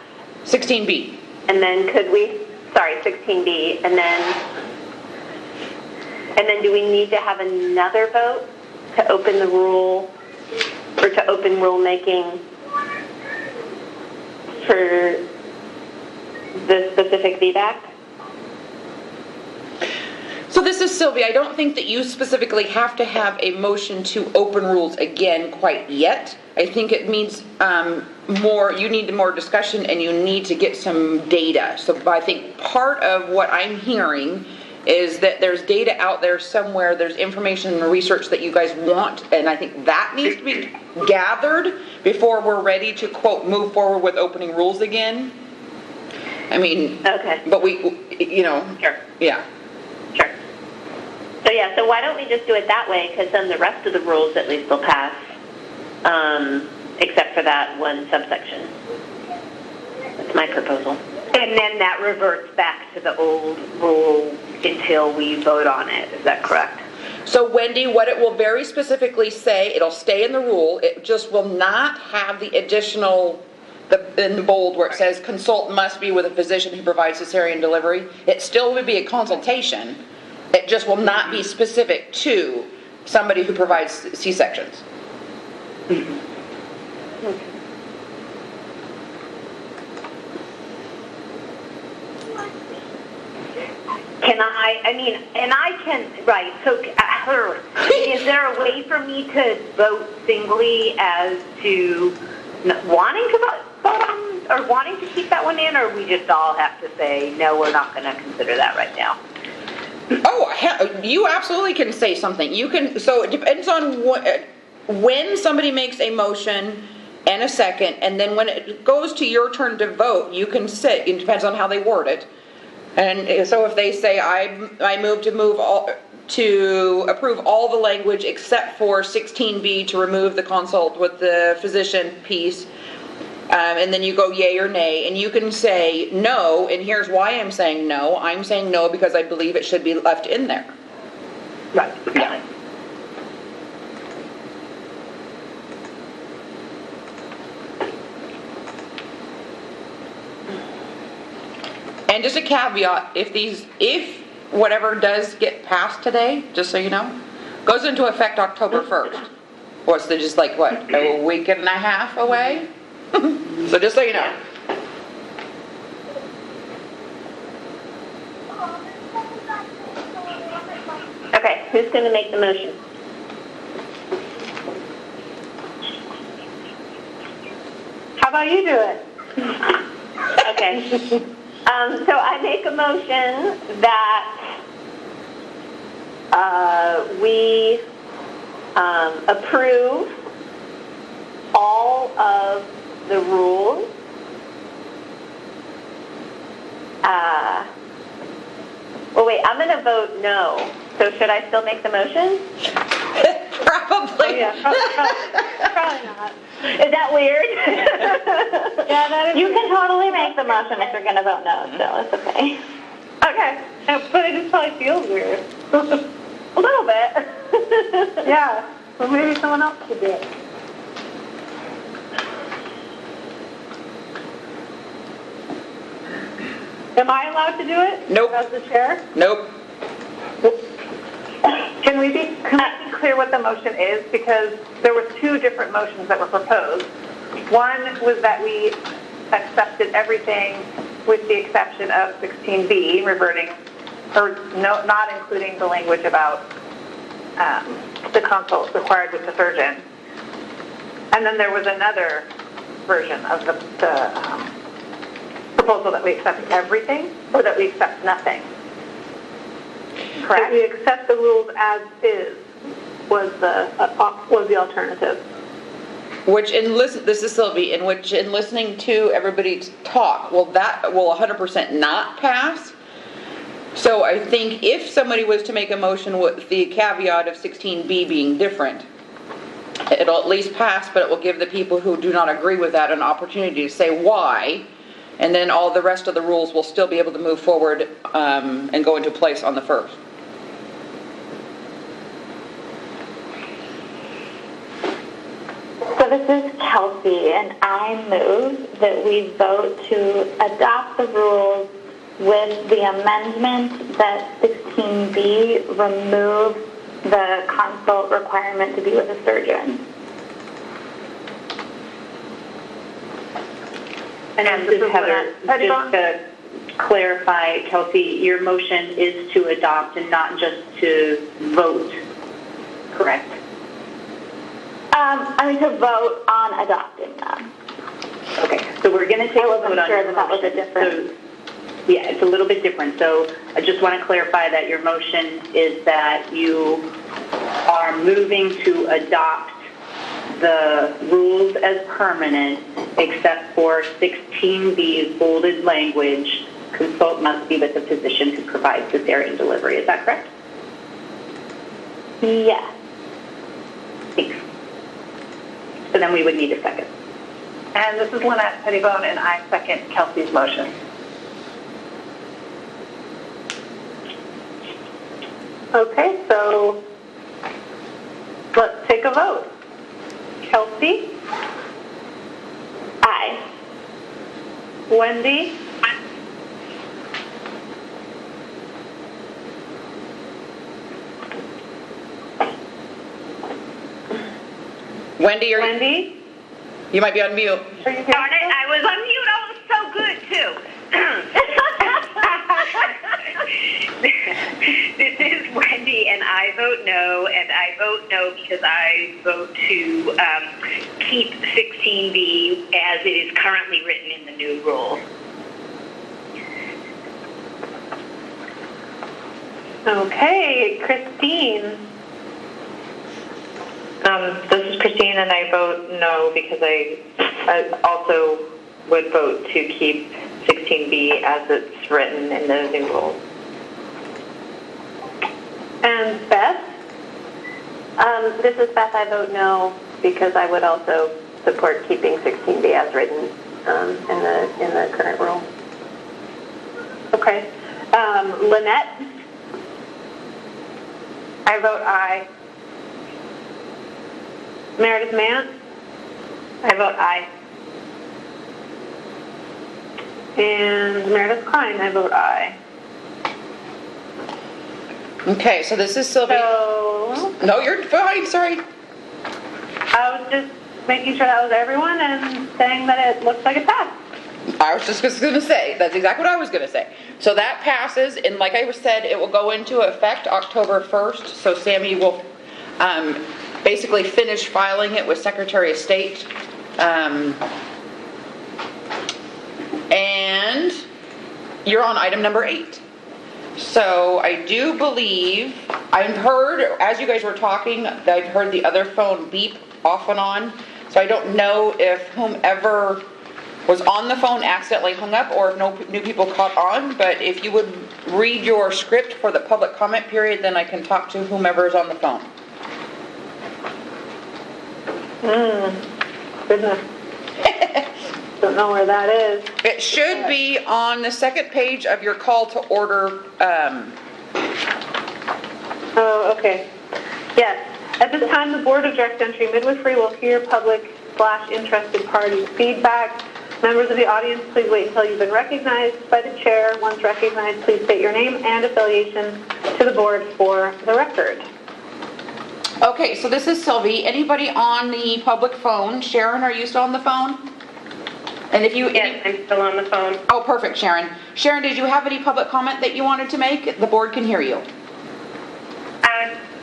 16B. And then 16B, and then do we need to have another vote to open the rule, or to open rulemaking for the specific VBAC? So this is Sylvia. I don't think that you specifically have to have a motion to open rules again quite yet. I think it means you need more discussion, and you need to get some data. So I think part of what I'm hearing is that there's data out there somewhere, there's information and research that you guys want, and I think that needs to be gathered before we're ready to, quote, move forward with opening rules again. I mean, okay. But we, Sure. Yeah. Sure. So why don't we just do it that way, because then the rest of the rules at least will pass, except for that one subsection. That's my proposal. And then that reverts back to the old rule until we vote on it. Is that correct? So Wendy, what it will very specifically say, it'll stay in the rule, it just will not have the additional, in the bold where it says consult must be with a physician who provides cesarean delivery. It still would be a consultation. It just will not be specific to somebody who provides C-sections. Right, so is there a way for me to vote singly as to wanting to vote on, or wanting to keep that one in, or we just all have to say, no, we're not going to consider that right now? Oh, you absolutely can say something. You can, so it depends on when somebody makes a motion and a second, and then when it goes to your turn to vote, you can say, it depends on how they word it. And so if they say, I move to approve all the language except for 16B to remove the consult with the physician piece, and then you go yay or nay, and you can say no, and here's why I'm saying no. I'm saying no because I believe it should be left in there. Right. Yeah. And just a caveat, if whatever does get passed today, just so you know, goes into effect October 1st. What's the, just like what, a week and a half away? So just so you know. Okay, who's going to make the motion? How about you do it? Okay. So I make a motion that we approve all of the rules well, wait, I'm going to vote no. So should I still make the motion? Probably. Oh, yeah, probably not. Is that weird? Yeah, that is. You can totally make the motion if you're going to vote no, so it's okay. Okay. But it just probably feels weird. A little bit. Yeah. Well, maybe someone else could do it. Am I allowed to do it? Nope. As the chair? Nope. Can we be clear what the motion is? Because there were two different motions that were proposed. One was that we accepted everything with the exception of 16B, reverting, or no, not including the language about the consult required with the surgeon. And then there was another version of the proposal that we accept everything, or that we accept nothing. Correct? That we accept the rules as is was the alternative. Which this is Sylvie, in which in listening to everybody talk, that will 100% not pass. So I think if somebody was to make a motion with the caveat of 16B being different, it'll at least pass, but it will give the people who do not agree with that an opportunity to say why, and then all the rest of the rules will still be able to move forward and go into place on the 1st. So this is Kelsey, and I move that we vote to adopt the rules with the amendment that 16B removes the consult requirement to be with a surgeon. And this is Heather. Just to clarify, Kelsey, your motion is to adopt and not just to vote, correct? I mean to vote on adopting them. Okay, so we're going to take a vote on sure your that was a motion. difference. So, yeah, it's a little bit different. So I just want to clarify that your motion is that you are moving to adopt the rules as permanent, except for 16B's bolded language, consult must be with the physician who provides cesarean delivery. Is that correct? Yes. Thanks. So then we would need a second. And this is Lynette Pettibone, and I second Kelsey's motion. Okay, so let's take a vote. Kelsey? Aye. Wendy? Wendy, Wendy? you might be on mute. Are you Darn it, I was on mute. I was so good, too. This is Wendy, and I vote no, and I vote no because I vote to keep 16B as it is currently written in the new rule. Okay, Christine? This is Christine, and I vote no because I also would vote to keep 16B as it's written in the new rules. And Beth? This is Beth. I vote no because I would also support keeping 16B as written in the current rule. Okay. Lynette? I vote aye. Meredith Mant? I vote aye. And Meredith Klein, I vote aye. Okay, so this is Sylvie. So, No, you're fine, sorry. I was just making sure that was everyone and saying that it looks like it passed. I was just going to say, that's exactly what I was going to say. So that passes, and like I said, it will go into effect October 1st. So Sammy will basically finish filing it with Secretary of State. And you're on item number 8. So I do believe, I've heard, as you guys were talking, I've heard the other phone beep off and on. So I don't know if whomever was on the phone accidentally hung up or if no new people caught on, but if you would read your script for the public comment period, then I can talk to whomever is on the phone. Goodness. Don't know where that is. It should be on the second page of your call to order. Oh, okay. Yes. At this time, the Board of Direct Entry Midwifery will hear public/interested party feedback. Members of the audience, please wait until you've been recognized by the chair. Once recognized, please state your name and affiliation to the board for the record. Okay, so this is Sylvie. Anybody on the public phone? Sharon, are you still on the phone? And if you... Yes, I'm still on the phone. Oh, perfect, Sharon. Sharon, did you have any public comment that you wanted to make? The board can hear you.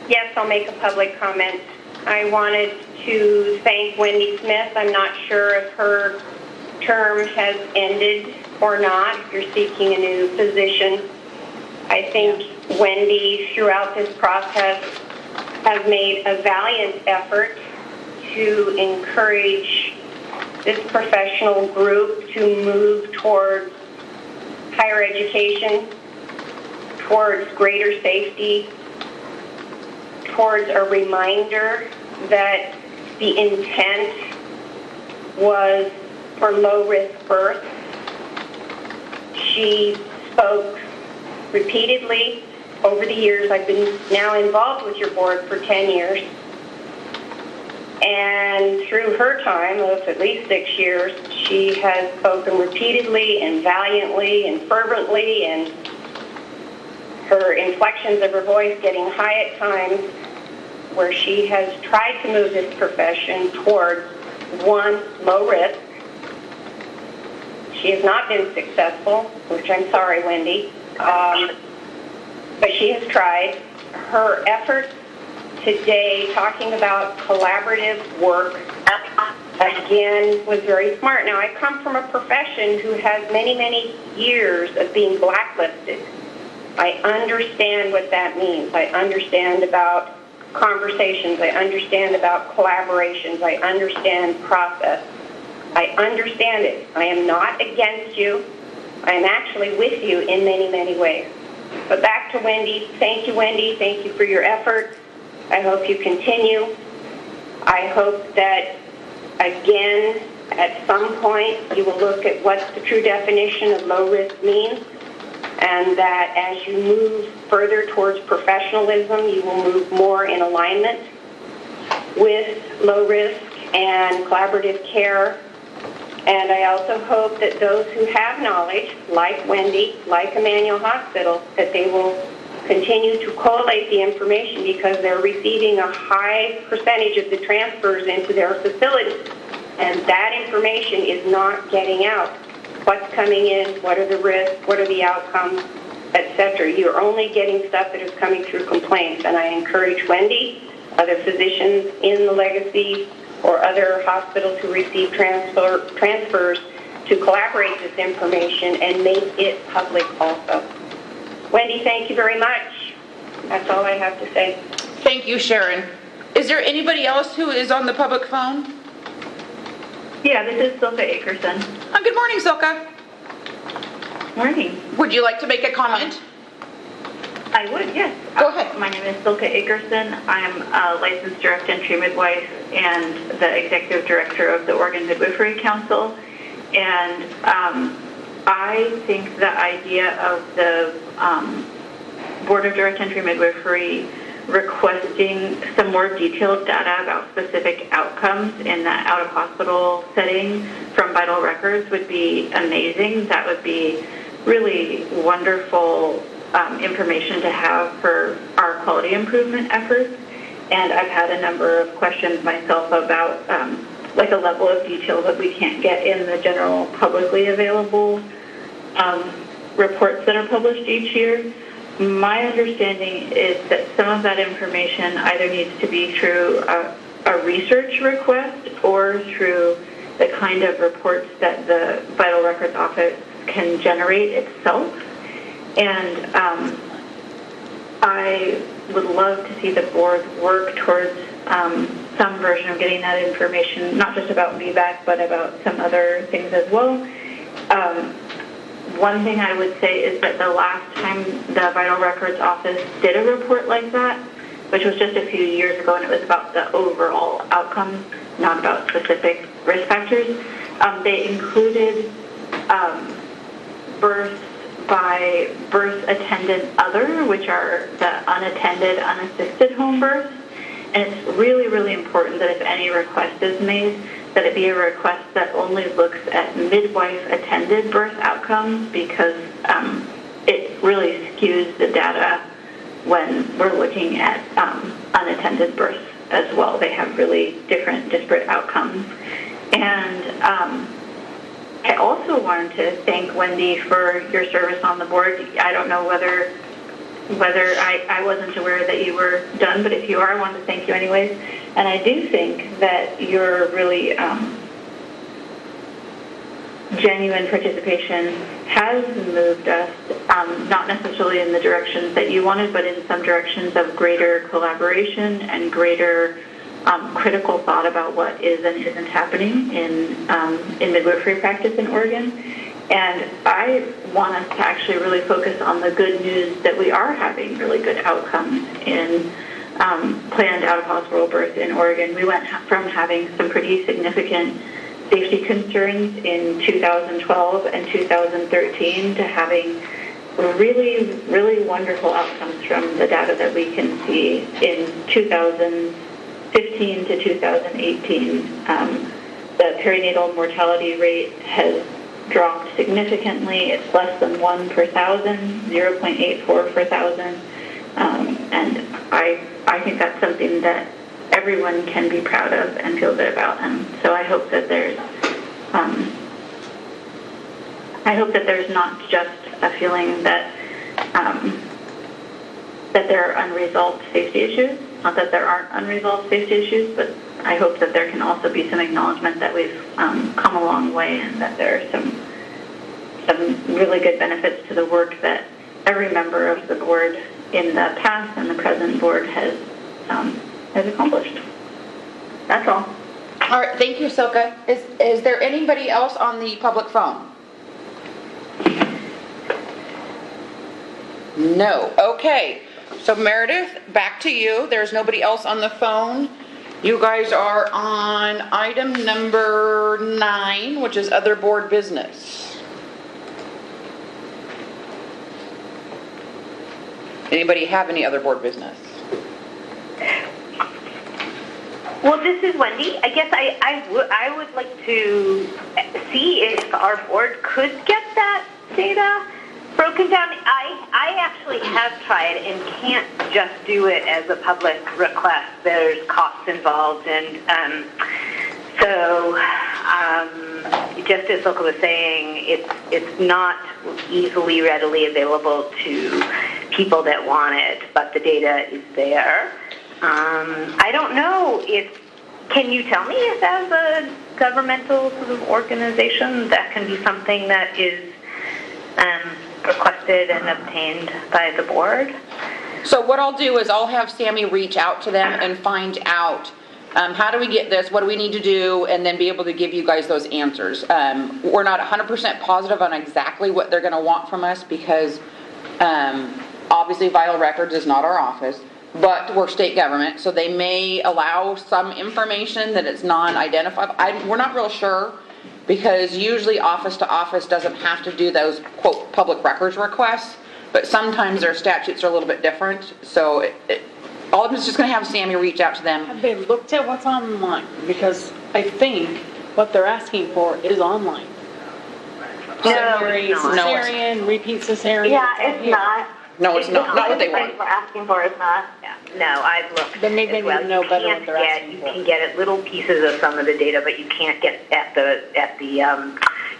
Yes, I'll make a public comment. I wanted to thank Wendy Smith. I'm not sure if her term has ended or not, if you're seeking a new position. I think Wendy, throughout this process, has made a valiant effort to encourage this professional group to move towards higher education, towards greater safety, towards a reminder that the intent was for low-risk birth. She spoke repeatedly over the years. I've been now involved with your board for 10 years. And through her time of at least 6 years, she has spoken repeatedly and valiantly and fervently, and her inflections of her voice getting high at times, where she has tried to move this profession towards, one, low risk. She has not been successful, which I'm sorry, Wendy, but she has tried. Her efforts today, talking about collaborative work, again, was very smart. Now, I come from a profession who has many, many years of being blacklisted. I understand what that means. I understand about conversations. I understand about collaborations. I understand process. I understand it. I am not against you. I am actually with you in many, many ways. But back to Wendy. Thank you, Wendy. Thank you for your efforts. I hope you continue. I hope that, again, at some point, you will look at what the true definition of low risk means. and that as you move further towards professionalism, you will move more in alignment with low risk and collaborative care. And I also hope that those who have knowledge, like Wendy, like Emmanuel Hospital, that they will continue to collate the information because they're receiving a high percentage of the transfers into their facilities. And that information is not getting out. What's coming in, what are the risks, what are the outcomes, etc. You're only getting stuff that is coming through complaints. And I encourage Wendy, other physicians in the legacy or other hospitals who receive transfers to collaborate this information and make it public also. Wendy, thank you very much. That's all I have to say. Thank you, Sharon. Is there anybody else who is on the public phone? Yeah, this is Silka Akerson. Good morning, Silka. Morning. Would you like to make a comment? I would, yes. Go ahead. My name is Silka Akerson. I'm a licensed direct entry midwife and the executive director of the Oregon Midwifery Council. And I think the idea of the Board of Direct Entry Midwifery requesting some more detailed data about specific outcomes in that out-of-hospital setting from vital records would be amazing. That would be really wonderful information to have for our quality improvement efforts. And I've had a number of questions myself about like a level of detail that we can't get in the general publicly available reports that are published each year. My understanding is that some of that information either needs to be through a research request or through the kind of reports that the Vital Records Office can generate itself. And I would love to see the board work towards some version of getting that information, not just about VBAC, but about some other things as well. One thing I would say is that the last time the Vital Records Office did a report like that, which was just a few years ago, and it was about the overall outcomes, not about specific risk factors, they included births by birth attendant other, which are the unattended, unassisted home births. And it's really, really important that if any request is made, that it be a request that only looks at midwife-attended birth outcomes, because it really skews the data when we're looking at unattended births as well. They have really different, disparate outcomes. And I also wanted to thank Wendy for your service on the board. I don't know whether I wasn't aware that you were done, but if you are, I wanted to thank you anyways. And I do think that your really genuine participation has moved us, not necessarily in the directions that you wanted, but in some directions of greater collaboration and greater critical thought about what is and isn't happening in midwifery practice in Oregon. And I want us to actually really focus on the good news that we are having really good outcomes in planned out-of-hospital birth in Oregon. We went from having some pretty significant safety concerns in 2012 and 2013 to having really, really wonderful outcomes from the data that we can see in 2015 to 2018. The perinatal mortality rate has dropped significantly. It's less than 1 per thousand, 0.84 per thousand. And I think that's something that everyone can be proud of and feel good about. And so I hope that there's not just a feeling that that there are unresolved safety issues. Not that there aren't unresolved safety issues, but I hope that there can also be some acknowledgement that we've come a long way and that there are some really good benefits to the work that every member of the board in the past and the present board has accomplished. That's all. All right, thank you, Silka. Is there anybody else on the public phone? No. Okay. So Meredith, back to you. There's nobody else on the phone. You guys are on item number 9, which is other board business. Anybody have any other board business? Well, this is Wendy. I guess I would like to see if our board could get that data broken down. I actually have tried and can't just do it as a public request. There's costs involved, and just as Ilka was saying, it's not easily readily available to people that want it, but the data is there. I don't know can you tell me if as a governmental sort of organization that can be something that is requested and obtained by the board? So what I'll do is I'll have Sammy reach out to them and find out how do we get this, what do we need to do, and then be able to give you guys those answers. We're not 100% positive on exactly what they're going to want from us because obviously Vital Records is not our office, but we're state government, so they may allow some information that it's non-identifiable. We're not real sure because usually office to office doesn't have to do those, quote, public records requests, but sometimes their statutes are a little bit different, so all of us is just going to have Sammy reach out to them. Have they looked at what's online? Because I think what they're asking for is online. Cesarean, repeat cesarean. Yeah, it's not. No, it's not what they want. What we're asking for is not. Yeah. No, I've looked. Then maybe as well. they know better what they're asking You for. can get at little pieces of some of the data, but you can't get at the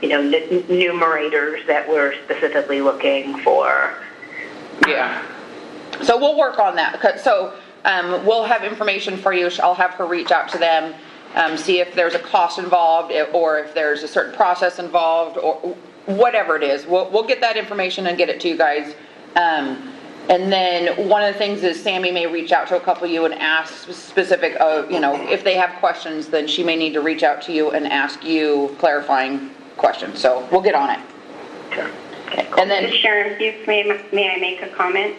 numerators that we're specifically looking for. Yeah. So we'll work on that. So we'll have information for you. I'll have her reach out to them, see if there's a cost involved or if there's a certain process involved or whatever it is. We'll get that information and get it to you guys. And then one of the things is Sammy may reach out to a couple of you and ask specific, if they have questions, then she may need to reach out to you and ask you clarifying questions. So we'll get on it. Sure. Okay. And then Sharon, may I make a comment?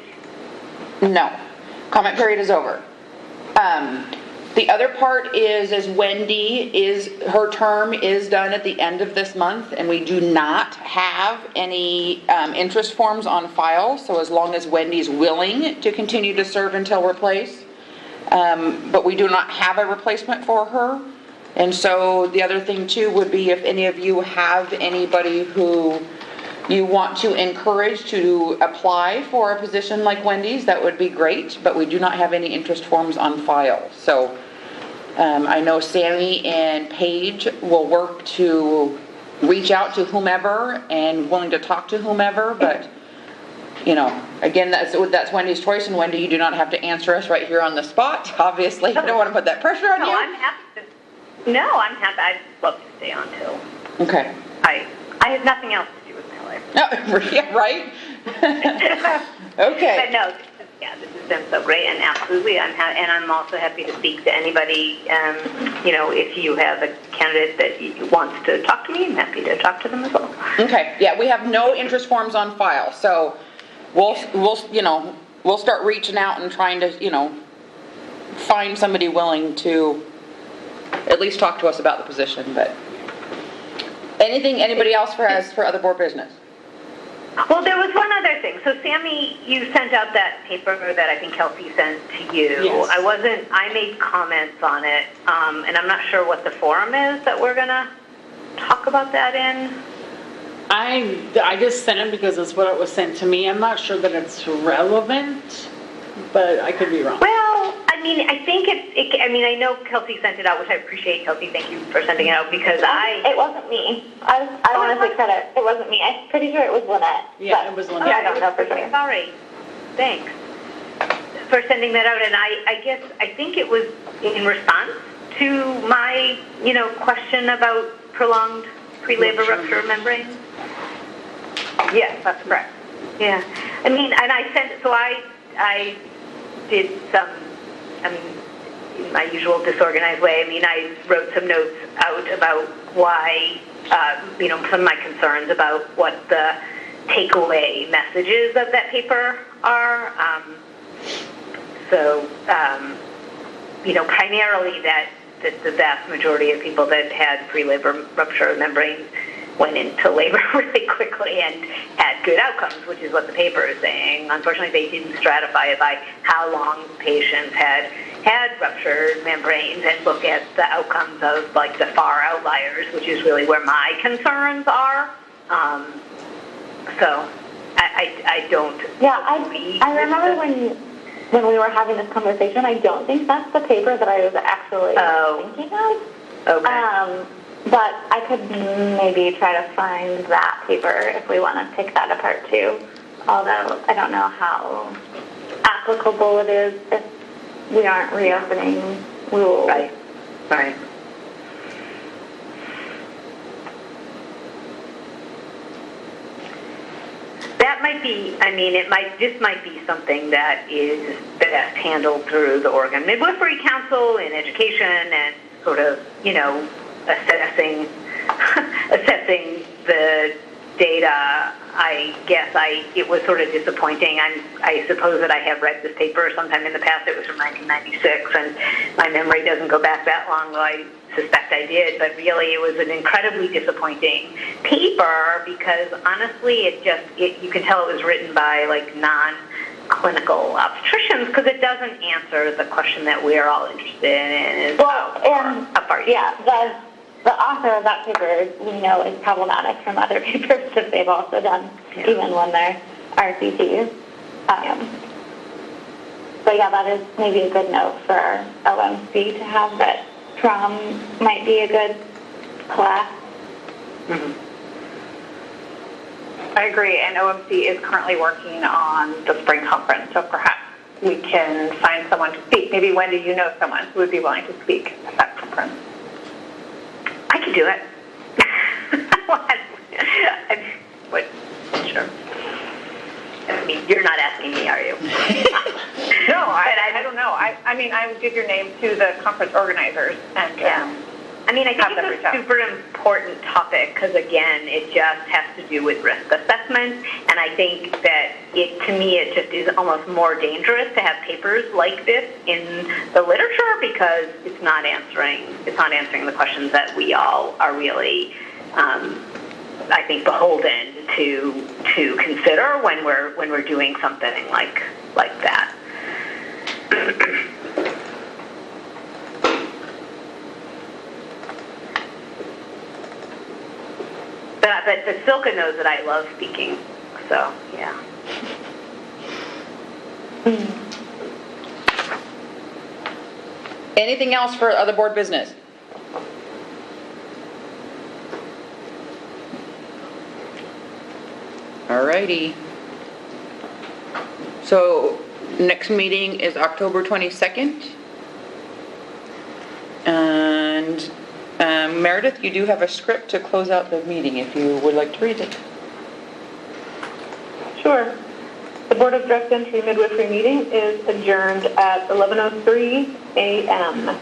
No. Comment period is over. The other part is her term is done at the end of this month, and we do not have any interest forms on file, so as long as Wendy's willing to continue to serve until replaced. But we do not have a replacement for her. And so the other thing too would be if any of you have anybody who you want to encourage to apply for a position like Wendy's, that would be great, but we do not have any interest forms on file. So I know Sammy and Paige will work to reach out to whomever and willing to talk to whomever, but again, that's Wendy's choice, and Wendy, you do not have to answer us right here on the spot. Obviously, I don't want to put that pressure on you. I'm happy to. No, I'm happy. I'd love to stay on too. Okay. I have nothing else to do with my life. Yeah, right? Okay. But no, this has been so great, and absolutely, I'm also happy to speak to anybody. If you have a candidate that wants to talk to me, I'm happy to talk to them as well. Okay. Yeah, we have no interest forms on file, so we'll start reaching out and trying to find somebody willing to at least talk to us about the position. But anybody else for other board business? Well, there was one other thing. So, Sammy, you sent out that paper that I think Kelsey sent to you. Yes. I made comments on it, and I'm not sure what the forum is that we're going to talk about that in. I just sent it because it's what it was sent to me. I'm not sure that it's relevant, but I could be wrong. Well, I think I know Kelsey sent it out, which I appreciate, Kelsey. Thank you for sending it out because It wasn't me. I want to take credit. It wasn't me. I'm pretty sure it was Lynette. Yeah, it was Lynette. Yeah, I don't know for sure. Sorry. Thanks for sending that out. And I think it was in response to my, question about prolonged pre-labor rupture of membrane. Yes, that's correct. Yeah. And I sent, so I did some, in my usual disorganized way, I wrote some notes out about why, some of my concerns about what the takeaway messages of that paper are. Primarily that the vast majority of people that had pre-labor rupture of membranes went into labor really quickly and had good outcomes, which is what the paper is saying. Unfortunately, they didn't stratify it by how long patients had ruptured membranes and look at the outcomes of like the far outliers, which is really where my concerns are. So I don't. Yeah, I remember when we were having this conversation. I don't think that's the paper that I was actually thinking of. Okay. But I could maybe try to find that paper if we want to pick that apart too. Although I don't know how applicable it is if we aren't reopening rules. Right. That might be, this might be something that is best handled through the Oregon Midwifery Council in education and sort of, assessing the data. I guess it was sort of disappointing. I suppose that I have read this paper sometime in the past. It was from 1996, and my memory doesn't go back that long, though I suspect I did. But really, it was an incredibly disappointing paper because, honestly, you can tell it was written by like non-clinical obstetricians because it doesn't answer the question that we are all interested in. The author of that paper, we know, is problematic from other papers that they've also done, even when they're RCTs. So yeah, that is maybe a good note for OMC to have, that Trom might be a good class. Mm-hmm. I agree, and OMC is currently working on the spring conference, so perhaps we can find someone to speak. Maybe, Wendy, you know someone who would be willing to speak at that conference. I can do it. Sure. You're not asking me, are you? No, I don't know. I would give your name to the conference organizers and I think it's a super important topic because, again, it just has to do with risk assessment, and I think that to me, it just is almost more dangerous to have papers like this in the literature because it's not answering the questions that we all are really, I think, beholden to consider when we're doing something like that. But Silka knows that I love speaking, so yeah. Anything else for other board business? Alrighty. So next meeting is October 22nd. And Meredith, you do have a script to close out the meeting if you would like to read it. Sure. The Board of Direct Entry Midwifery meeting is adjourned at 11:03 a.m.